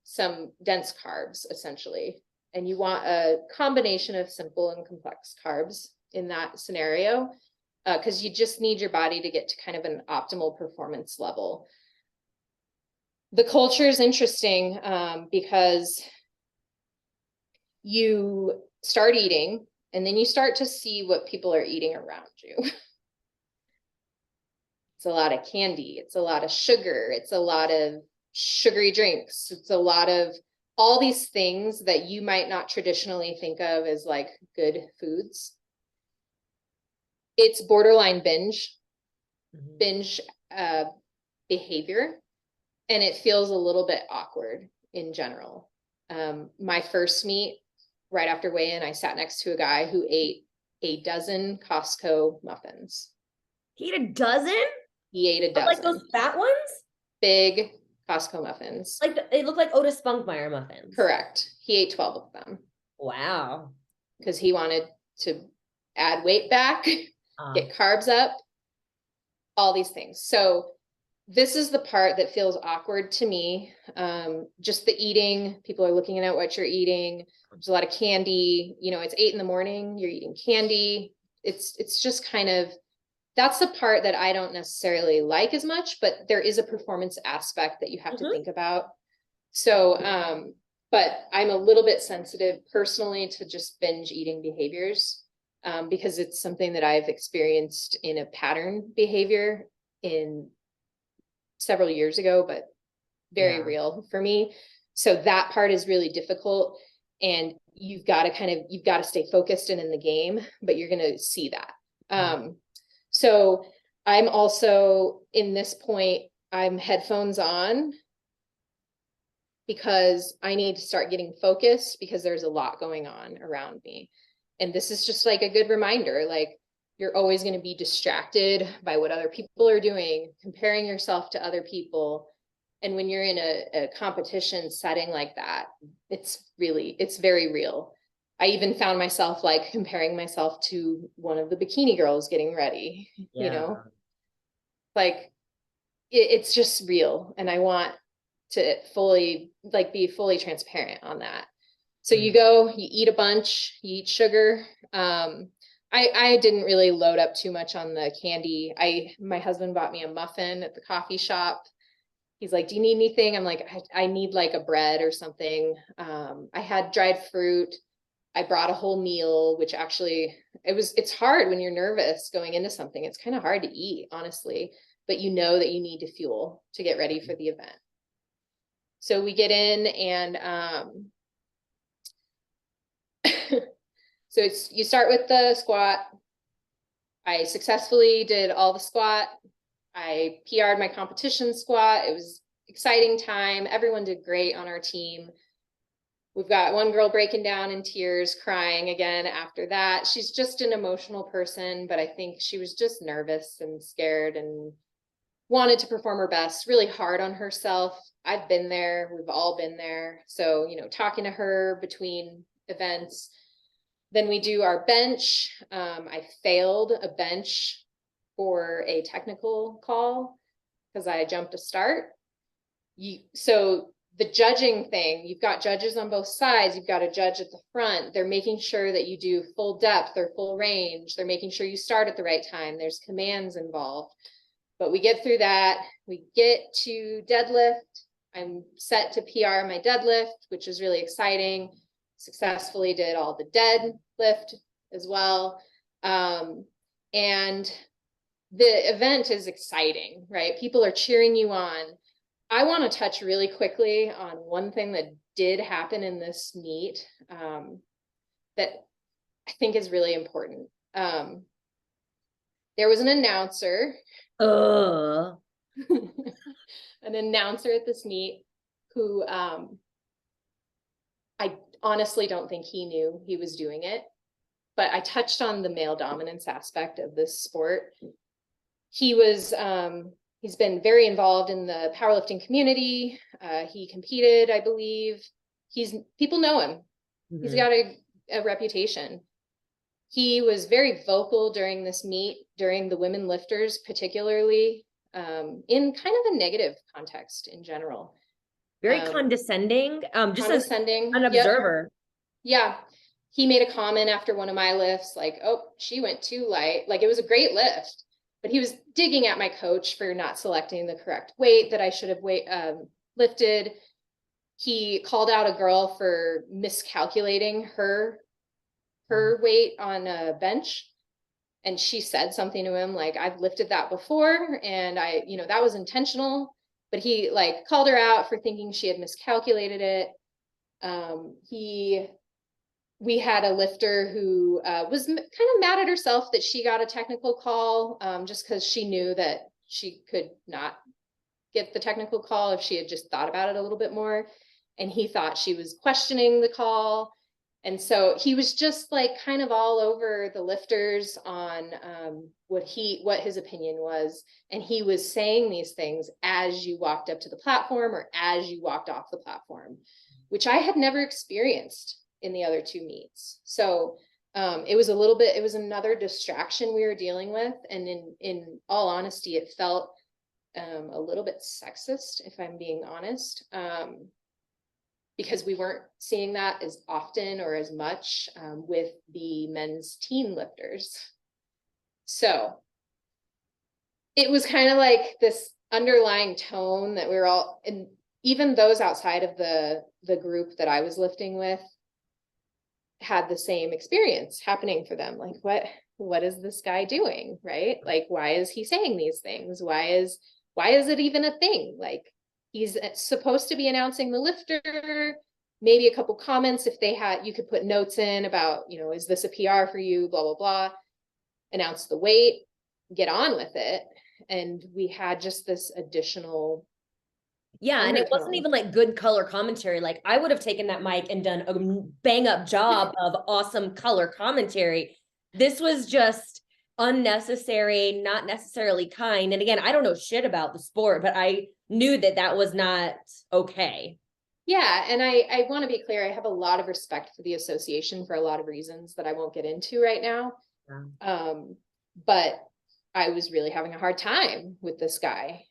some dense carbs essentially. And you want a combination of simple and complex carbs in that scenario, because you just need your body to get to kind of an optimal performance level. The culture is interesting because you start eating and then you start to see what people are eating around you. It's a lot of candy. It's a lot of sugar. It's a lot of sugary drinks. It's a lot of all these things that you might not traditionally think of as like good foods. It's borderline binge behavior, and it feels a little bit awkward in general. My first meet, right after weigh-in, I sat next to a guy who ate a dozen Costco muffins. He ate a dozen? He ate a dozen. Like those fat ones? Big Costco muffins. Like they look like Otis Spunkmeyer muffins. Correct. He ate 12 of them. Wow. Because he wanted to add weight back, get carbs up, all these things. So this is the part that feels awkward to me. Just the eating, people are looking at what you're eating. There's a lot of candy, you know, it's 8 a.m, you're eating candy. It's just kind of, that's the part that I don't necessarily like as much, but there is a performance aspect that you have to think about. So, but I'm a little bit sensitive personally to just binge eating behaviors, because it's something that I've experienced in a pattern behavior in several years ago, but very real for me. So that part is really difficult, and you've got to stay focused and in the game, but you're going to see that. So I'm also in this point, I'm headphones on because I need to start getting focused because there's a lot going on around me. And this is just like a good reminder, like you're always going to be distracted by what other people are doing, comparing yourself to other people. And when you're in a competition setting like that, it's very real. I even found myself like comparing myself to one of the bikini girls getting ready, you know, like it's just real. And I want to be fully transparent on that. So you go, you eat a bunch, you eat sugar. I didn't really load up too much on the candy. My husband bought me a muffin at the coffee shop. He's like, do you need anything? I'm like, I need like a bread or something. I had dried fruit. I brought a whole meal, which actually it's hard when you're nervous going into something. It's kind of hard to eat, honestly, but you know that you need to fuel to get ready for the event. So we get in and, so you start with the squat. I successfully did all the squat. I PR'd my competition squat. It was exciting time. Everyone did great on our team. We've got one girl breaking down in tears, crying again after that. She's just an emotional person, but I think she was just nervous and scared and wanted to perform her best, really hard on herself. I've been there. We've all been there. So, you know, talking to her between events. Then we do our bench. I failed a bench for a technical call because I jumped a start. So the judging thing, you've got judges on both sides. You've got a judge at the front. They're making sure that you do full depth or full range. They're making sure you start at the right time. There's commands involved. But we get through that. We get to deadlift. I'm set to PR my deadlift, which is really exciting. Successfully did all the deadlift as well. And the event is exciting, right? People are cheering you on. I want to touch really quickly on one thing that did happen in this meet that I think is really important. There was an announcer. An announcer at this meet who I honestly don't think he knew he was doing it, but I touched on the male dominance aspect of this sport. He was he's been very involved in the powerlifting community. He competed, I believe. People know him. He's got a reputation. He was very vocal during this meet, during the women lifters, particularly in kind of a negative context in general. Very condescending, just condescending. as an observer. Yeah. He made a comment after one of my lifts, like, oh, she went too light. Like, it was a great lift, but he was digging at my coach for not selecting the correct weight that I should have lifted. He called out a girl for miscalculating her weight on a bench. And she said something to him like, I've lifted that before. And that was intentional, but he like called her out for thinking she had miscalculated it. We had a lifter who was kind of mad at herself that she got a technical call just because she knew that she could not get the technical call if she had just thought about it a little bit more. And he thought she was questioning the call. And so he was just like kind of all over the lifters on what his opinion was. And he was saying these things as you walked up to the platform or as you walked off the platform, which I had never experienced in the other two meets. So it was another distraction we were dealing with. And in all honesty, it felt a little bit sexist, if I'm being honest, because we weren't seeing that as often or as much with the men's teen lifters. So it was kind of like this underlying tone that we were all, and even those outside of the group that I was lifting with had the same experience happening for them. Like, what is this guy doing? Right? Like, why is he saying these things? Why is it even a thing? Like, he's supposed to be announcing the lifter, maybe a couple comments if they had, you could put notes in about, is this a PR for you? Blah, blah, blah. Announce the weight, get on with it. And we had just this additional and it wasn't even like good color commentary. Like, I would have taken that mic and done a bang up job of awesome color commentary. This was just unnecessary, not necessarily kind. And again, I don't know shit about the sport, but I knew that was not okay. Yeah. And I want to be clear. I have a lot of respect for the association for a lot of reasons that I won't get into right now. Yeah. But I was really having a hard time with this guy.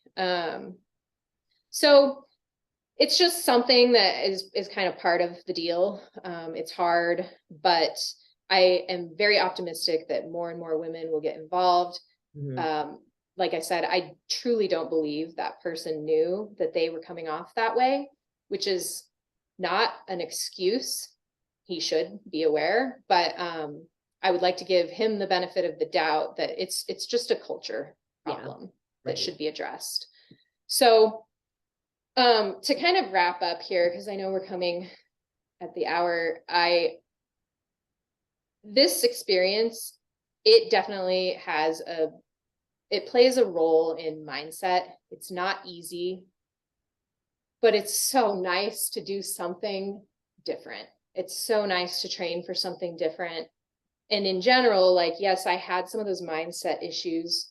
So it's just something that is kind of part of the deal. It's hard, but I am very optimistic that more and more women will get involved. Mm-hmm. Like I said, I truly don't believe that person knew that they were coming off that way, which is not an excuse. He should be aware, but I would like to give him the benefit of the doubt that it's just a culture problem that should be addressed. So to kind of wrap up here, because I know we're coming at the hour, this experience, it definitely it plays a role in mindset. It's not easy, but it's so nice to do something different. It's so nice to train for something different. And in general, like, yes, I had some of those mindset issues,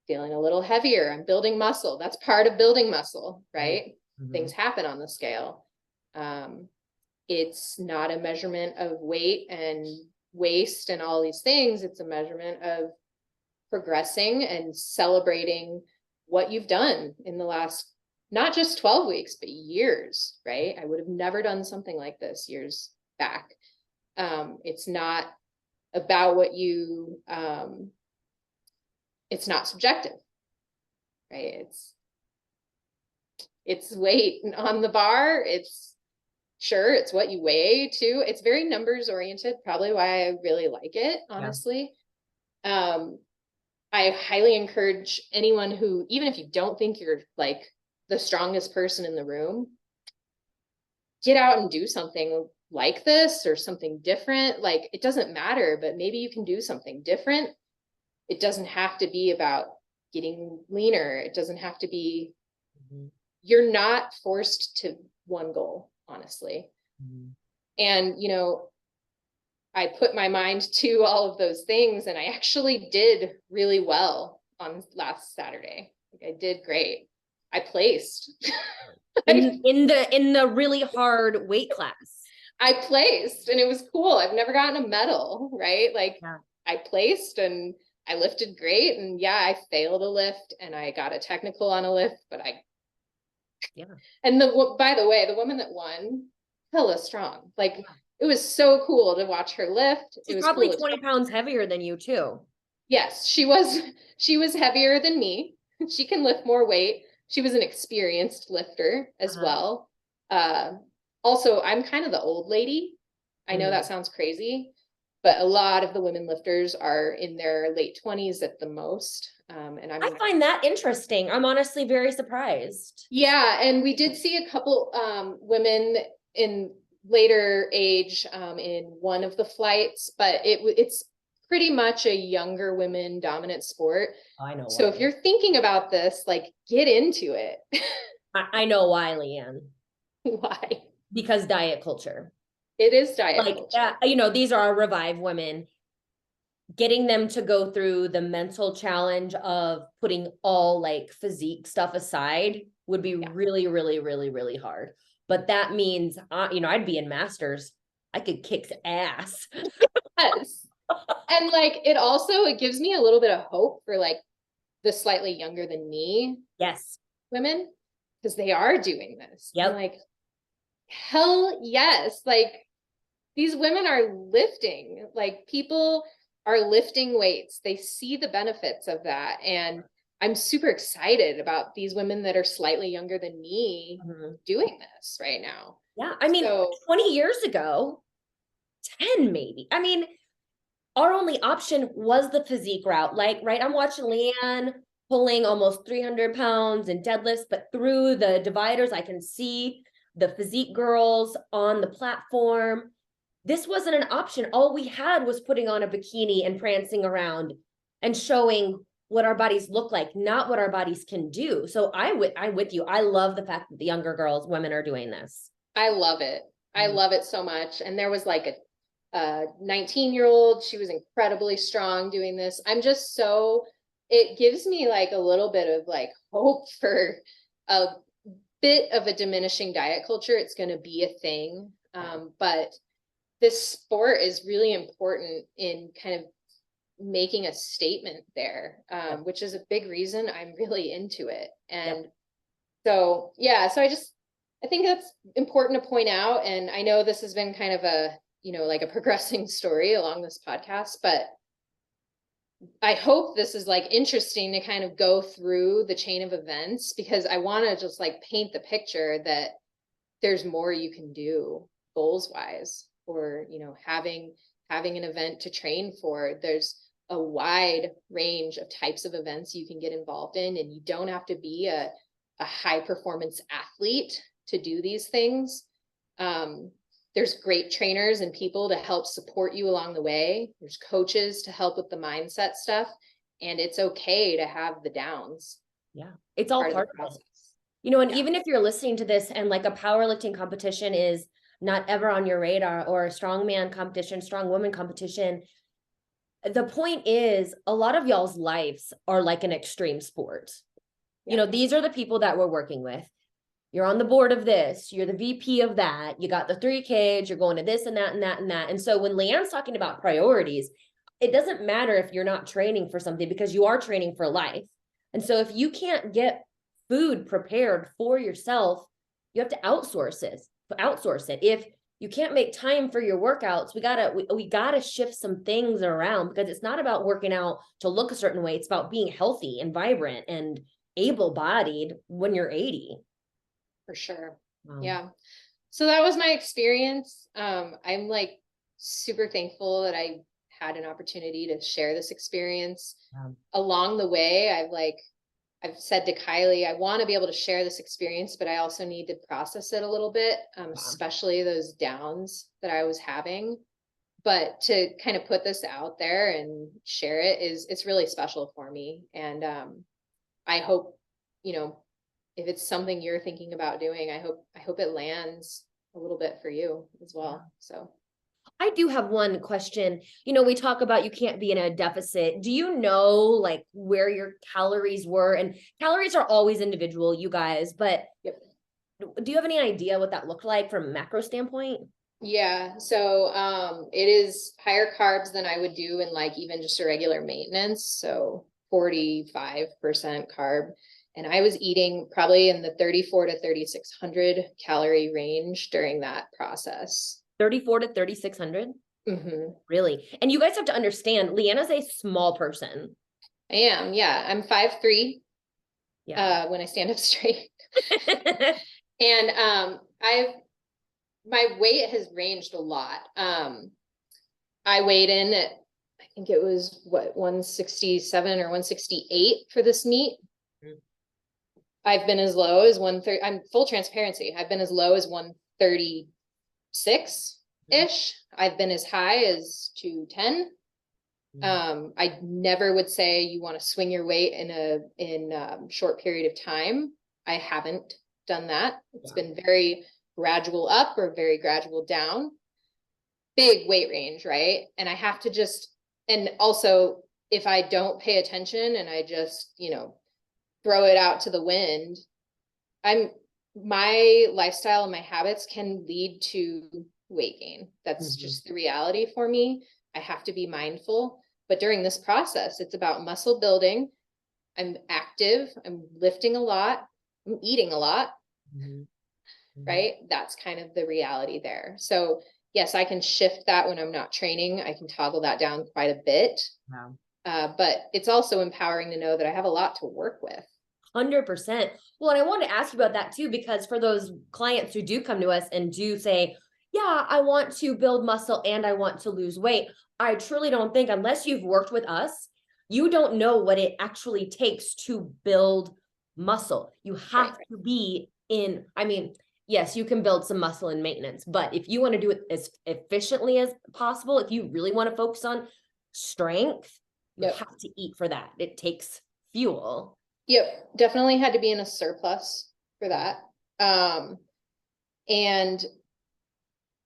feeling a little heavier. I'm building muscle. That's part of building muscle, right? Mm-hmm. Things happen on the scale. It's not a measurement of weight and waist and all these things. It's a measurement of progressing and celebrating what you've done in the last, not just 12 weeks, but years, right? I would have never done something like this years back. It's not about what you, it's not subjective, right? It's weight on the bar. It's what you weigh too. It's very numbers oriented, probably why I really like it, honestly. Yeah. I highly encourage anyone who, even if you don't think you're like the strongest person in the room, get out and do something like this or something different. Like, it doesn't matter, but maybe you can do something different. It doesn't have to be about getting leaner. It doesn't have to be, you're not forced to one goal, honestly. Mm-hmm. And, I put my mind to all of those things, and I actually did really well on last Saturday. Like, I did great. I placed in the really hard weight class. I placed, and it was cool. I've never gotten a medal, right? Like, I placed and I lifted great, and I failed a lift and I got a technical on a lift, but and by the way, the woman that won, hella strong. Like, it was so cool to watch her lift. She's probably cool 20 pounds heavier than you too. Yes, she was heavier than me. She can lift more weight. She was an experienced lifter as well. Also, I'm kind of the old lady. I know that sounds crazy, but a lot of the women lifters are in their late 20s at the most. And I find that interesting. I'm honestly very surprised. Yeah, and we did see a couple women in later age in one of the flights, but it's pretty much a younger women dominant sport. I know. So if you're thinking about this, like, get into it. I know why, Leanne. Why? Because diet culture. It is diet culture. These are our Revive women. Getting them to go through the mental challenge of putting all like physique stuff aside would be really, really, really, really hard. But that means, I'd be in masters. I could kick ass. Yes. And like, it gives me a little bit of hope for like the slightly younger than me Yes. women, because they are doing this. Yep. I'm like, hell yes. Like, these women are lifting, like people are lifting weights. They see the benefits of that. And I'm super excited about these women that are slightly younger than me doing this right now. Yeah. I mean, So 20 years ago, 10 maybe. I mean, our only option was the physique route. Like, right, I'm watching Leanne pulling almost 300 pounds in deadlifts, but through the dividers, I can see the physique girls on the platform. This wasn't an option. All we had was putting on a bikini and prancing around and showing what our bodies look like, not what our bodies can do. So I'm with you. I love the fact that the younger girls, women are doing this. I love it. I love it so much. And there was like a 19-year-old, she was incredibly strong doing this. I'm just so, it gives me like a little bit of like hope for a bit of a diminishing diet culture. It's going to be a thing. But this sport is really important in kind of making a statement there, which is a big reason I'm really into it. And so, yeah, so I think that's important to point out. And I know this has been kind of a, like a progressing story along this podcast, but I hope this is like interesting to kind of go through the chain of events, because I want to just like paint the picture that there's more you can do goals wise, or, having an event to train for. There's a wide range of types of events you can get involved in, and you don't have to be a high performance athlete to do these things. There's great trainers and people to help support you along the way. There's coaches to help with the mindset stuff, and it's okay to have the downs. Yeah, it's all part of it. And even if you're listening to this and like a powerlifting competition is not ever on your radar, or a strongman competition, strong woman competition, the point is a lot of y'all's lives are like an extreme sport. These are the people that we're working with. You're on the board of this, you're the VP of that, you got the 3 kids, you're going to this and that and that and that. And so when Leanne's talking about priorities, it doesn't matter if you're not training for something, because you are training for life. And so if you can't get food prepared for yourself, you have to outsource it. If you can't make time for your workouts, we gotta shift some things around, because it's not about working out to look a certain way. It's about being healthy and vibrant and able-bodied when you're 80. For sure. Yeah. So that was my experience. I'm like super thankful that I had an opportunity to share this experience. Along the way, I've said to Kylie, I want to be able to share this experience, but I also need to process it a little bit, especially those downs that I was having. But to kind of put this out there and share it's really special for me. And I hope, if it's something you're thinking about doing, I hope it lands a little bit for you as well. So I do have one question. We talk about you can't be in a deficit. Do you know like where your calories were? And calories are always individual, you guys, but do you have any idea what that looked like from a macro standpoint? Yeah. So it is higher carbs than I would do in like even just a regular maintenance. So 45% carb. And I was eating probably in the 3,400 to 3,600 calorie range during that process. 3,400 to 3,600? Really? And you guys have to understand, Leanna's a small person. I am. Yeah. I'm 5'3". When I stand up straight. And my weight has ranged a lot. I weighed in at, I think it was 167 or 168 for this meet. I've been as low as 130. I'm full transparency. I've been as low as 136-ish. I've been as high as 210. I never would say you want to swing your weight in a short period of time. I haven't done that. It's been very gradual up or very gradual down. Big weight range, right? And I have to and also if I don't pay attention and I just, throw it out to the wind, my lifestyle and my habits can lead to weight gain. That's just the reality for me. I have to be mindful. But during this process, it's about muscle building. I'm active, I'm lifting a lot, I'm eating a lot, right? That's kind of the reality there. So yes, I can shift that when I'm not training. I can toggle that down quite a bit. Wow. But it's also empowering to know that I have a lot to work with. 100%. Well, and I wanted to ask you about that too, because for those clients who do come to us and do say, yeah, I want to build muscle and I want to lose weight, I truly don't think, unless you've worked with us, you don't know what it actually takes to build muscle. You have to be in, I mean, yes, you can build some muscle in maintenance, but if you want to do it as efficiently as possible, if you really want to focus on strength, you have to eat for that. It takes fuel. Yep, definitely had to be in a surplus for that. And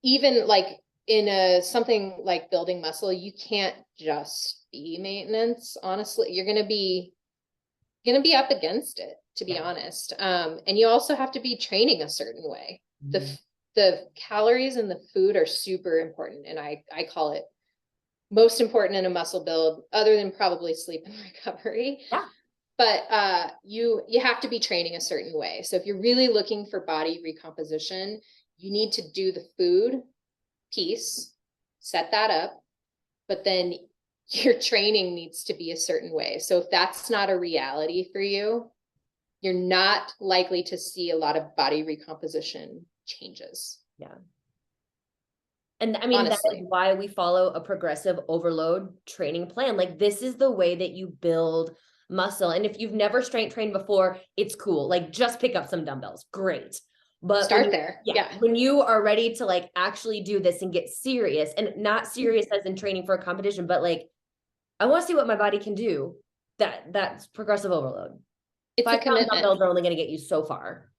even like in something like building muscle, you can't just be maintenance. Honestly, you're gonna be up against it, to be honest. And you also have to be training a certain way. The calories in the food are super important, and I call it most important in a muscle build, other than probably sleep and recovery. Yeah. But you have to be training a certain way. So if you're really looking for body recomposition, you need to do the food piece, set that up, but then your training needs to be a certain way. So if that's not a reality for you, you're not likely to see a lot of body recomposition changes. Yeah. And I mean, honestly, that is why we follow a progressive overload training plan. Like, this is the way that you build muscle. And if you've never strength trained before, it's cool. Like, just pick up some dumbbells. Great. But start there. Yeah. When you are ready to like actually do this and get serious, and not serious as in training for a competition, but like, I want to see what my body can do. That's progressive overload. It's a commitment. Dumbbells are only going to get you so far.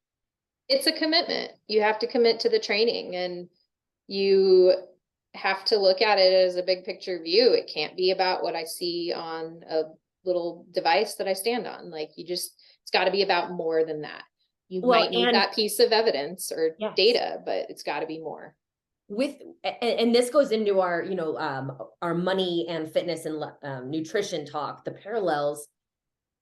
It's a commitment. You have to commit to the training, and you have to look at it as a big picture view. It can't be about what I see on a little device that I stand on. Like, it's got to be about more than that. You might need that piece of evidence or data, but it's got to be more. And this goes into our, our money and fitness and nutrition talk, the parallels.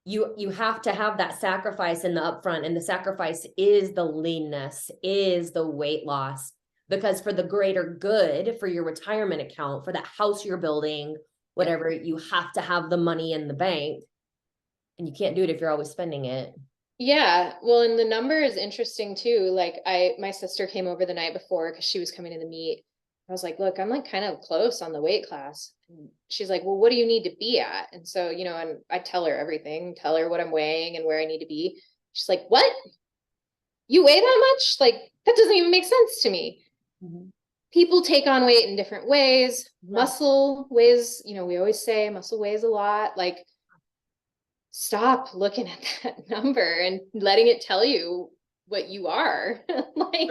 You have to have that sacrifice in the upfront, and the sacrifice is the leanness, is the weight loss, because for the greater good, for your retirement account, for that house you're building, whatever, you have to have the money in the bank, and you can't do it if you're always spending it. Yeah. Well, and the number is interesting too. Like, my sister came over the night before because she was coming to the meet. I was like, look, I'm like kind of close on the weight class. And she's like, well, what do you need to be at? And so, and I tell her everything, tell her what I'm weighing and where I need to be. She's like, what? You weigh that much? Like, that doesn't even make sense to me. People take on weight in different ways. Muscle weighs, we always say muscle weighs a lot. Like, stop looking at that number and letting it tell you what you are. Like,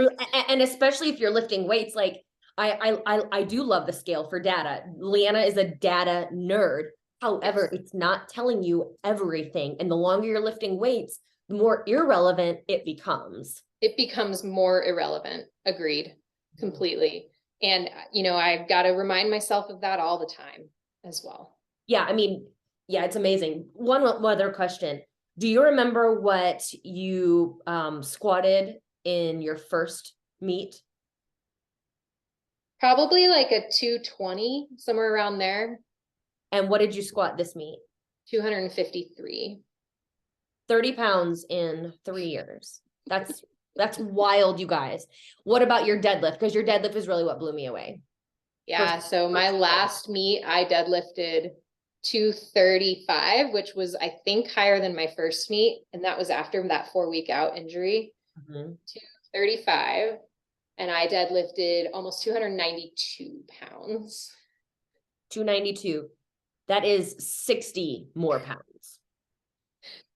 and especially if you're lifting weights, like I do love the scale for data. Leanna is a data nerd. However, it's not telling you everything. And the longer you're lifting weights, the more irrelevant it becomes. It becomes more irrelevant. Agreed. Completely. And, I've got to remind myself of that all the time as well. Yeah. I mean, yeah, it's amazing. One other question. Do you remember what you squatted in your first meet? Probably like a 220, somewhere around there. And what did you squat this meet? 253. 30 pounds in 3 years. That's wild, you guys. What about your deadlift? Because your deadlift is really what blew me away. Yeah, so my last meet, I deadlifted 235, which was, I think, higher than my first meet. And that was after that 4-week out injury. 235. And I deadlifted almost 292 pounds. 292. That is 60 more pounds.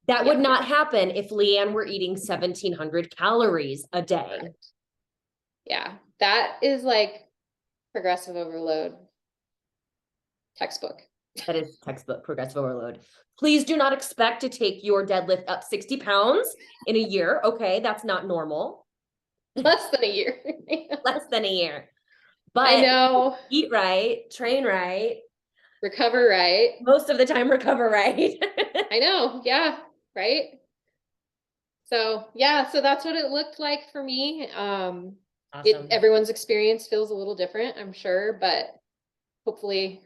That would not happen if Leanne were eating 1,700 calories a day. Yeah, that is like progressive overload textbook. That is textbook progressive overload. Please do not expect to take your deadlift up 60 pounds in a year. Okay, that's not normal. Less than a year. Less than a year. But I know. Eat right, train right. Recover right. Most of the time, recover right. I know. Yeah. Right. So yeah, so that's what it looked like for me. Awesome. Everyone's experience feels a little different, I'm sure, but hopefully,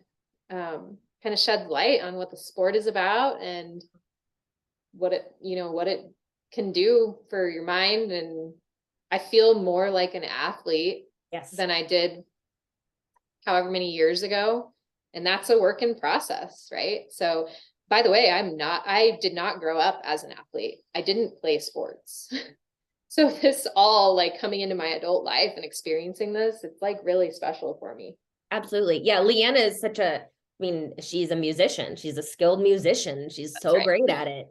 kind of sheds light on what the sport is about and what it can do for your mind. And I feel more like an athlete Yes. than I did however many years ago. And that's a work in process, right? So, by the way, I did not grow up as an athlete. I didn't play sports. So this all like coming into my adult life and experiencing this, it's like really special for me. Absolutely. Yeah. Leanne is I mean, she's a musician. She's a skilled musician. She's That's so right. great at it.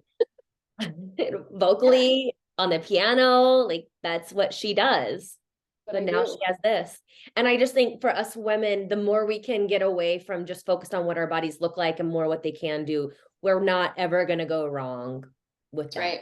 Yeah, Vocally, on the piano, like that's what she does. but But I now she do. has this. And I just think for us women, the more we can get away from just focused on what our bodies look like and more what they can do, we're not ever going to go wrong with That's that. right.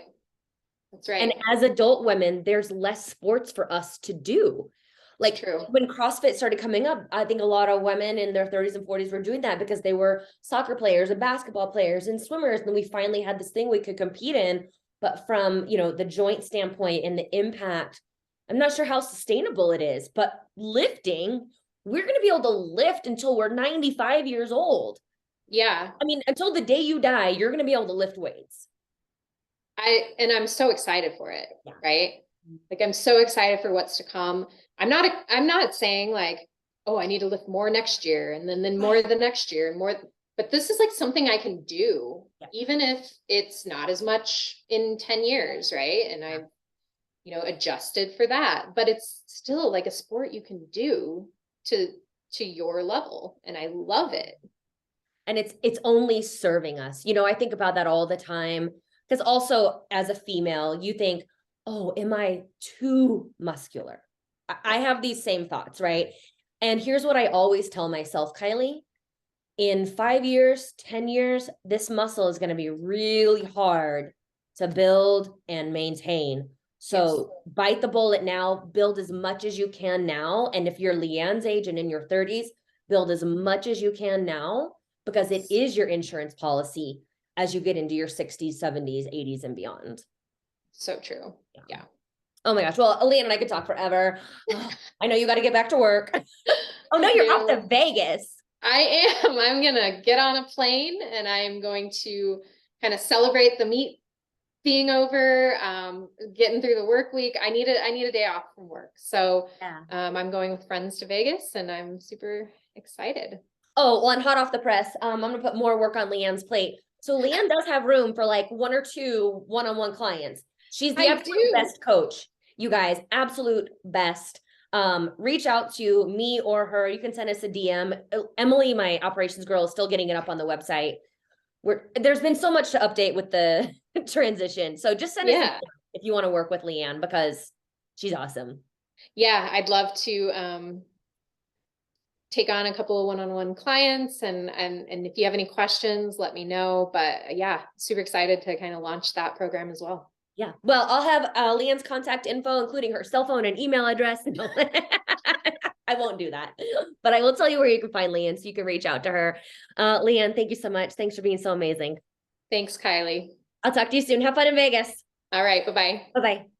That's And right. as adult women, there's less sports for us to do. It's Like true. when CrossFit started coming up, I think a lot of women in their 30s and 40s were doing that because they were soccer players and basketball players and swimmers. And we finally had this thing we could compete in. But from, the joint standpoint and the impact, I'm not sure how sustainable it is. But lifting, we're going to be able to lift until we're 95 years old. Yeah. I mean, until the day you die, you're going to be able to lift weights. I'm so excited for it, Yeah. right? Like I'm so excited for what's to come. I'm not saying like, oh, I need to lift more next year and then more the next year and more, but this is like something I can do, Yeah. even if it's not as much in 10 years, right? And Yeah. I've, adjusted for that, but it's still like a sport you can do to your level. And I love it. And it's only serving us. I think about that all the time because also as a female, you think, oh, am I too muscular? I have these same thoughts, right? And here's what I always tell myself, Kylie, in 5 years, 10 years, this muscle is going to be really hard to build and maintain. So bite the bullet now, build as much as you can now. And if you're Leanne's age and in your 30s, build as much as you can now because it is your insurance policy as you get into your 60s, 70s, 80s, and beyond. So true. Yeah. Oh my gosh. Well, Leanne and I could talk forever. Oh, I know you got to get back to work. Oh no, I you're off do. to Vegas. I am. I'm gonna get on a plane and I'm going to kind of celebrate the meet being over, getting through the work week. I need a day off from work. So Yeah. I'm going with friends to Vegas and I'm super excited. Oh, well, and hot off the press, I'm gonna put more work on Leanne's plate. So Leanne does have room for like one or two one-on-one clients. She's the I absolute do. best coach, you guys, absolute best. Reach out to me or her. You can send us a DM. Emily, my operations girl, is still getting it up on the website. There's been so much to update with the transition. So just send us a Yeah. DM if you want to work with Leanne because she's awesome. Yeah. I'd love to take on a couple of one-on-one clients and if you have any questions, let me know. But yeah, super excited to kind of launch that program as well. Yeah. Well, I'll have Leanne's contact info, including her cell phone and email address. I won't do that, but I will tell you where you can find Leanne so you can reach out to her. Leanne, thank you so much. Thanks for being so amazing. Thanks, Kylie. I'll talk to you soon. Have fun in Vegas. All right. Bye-bye. Bye-bye.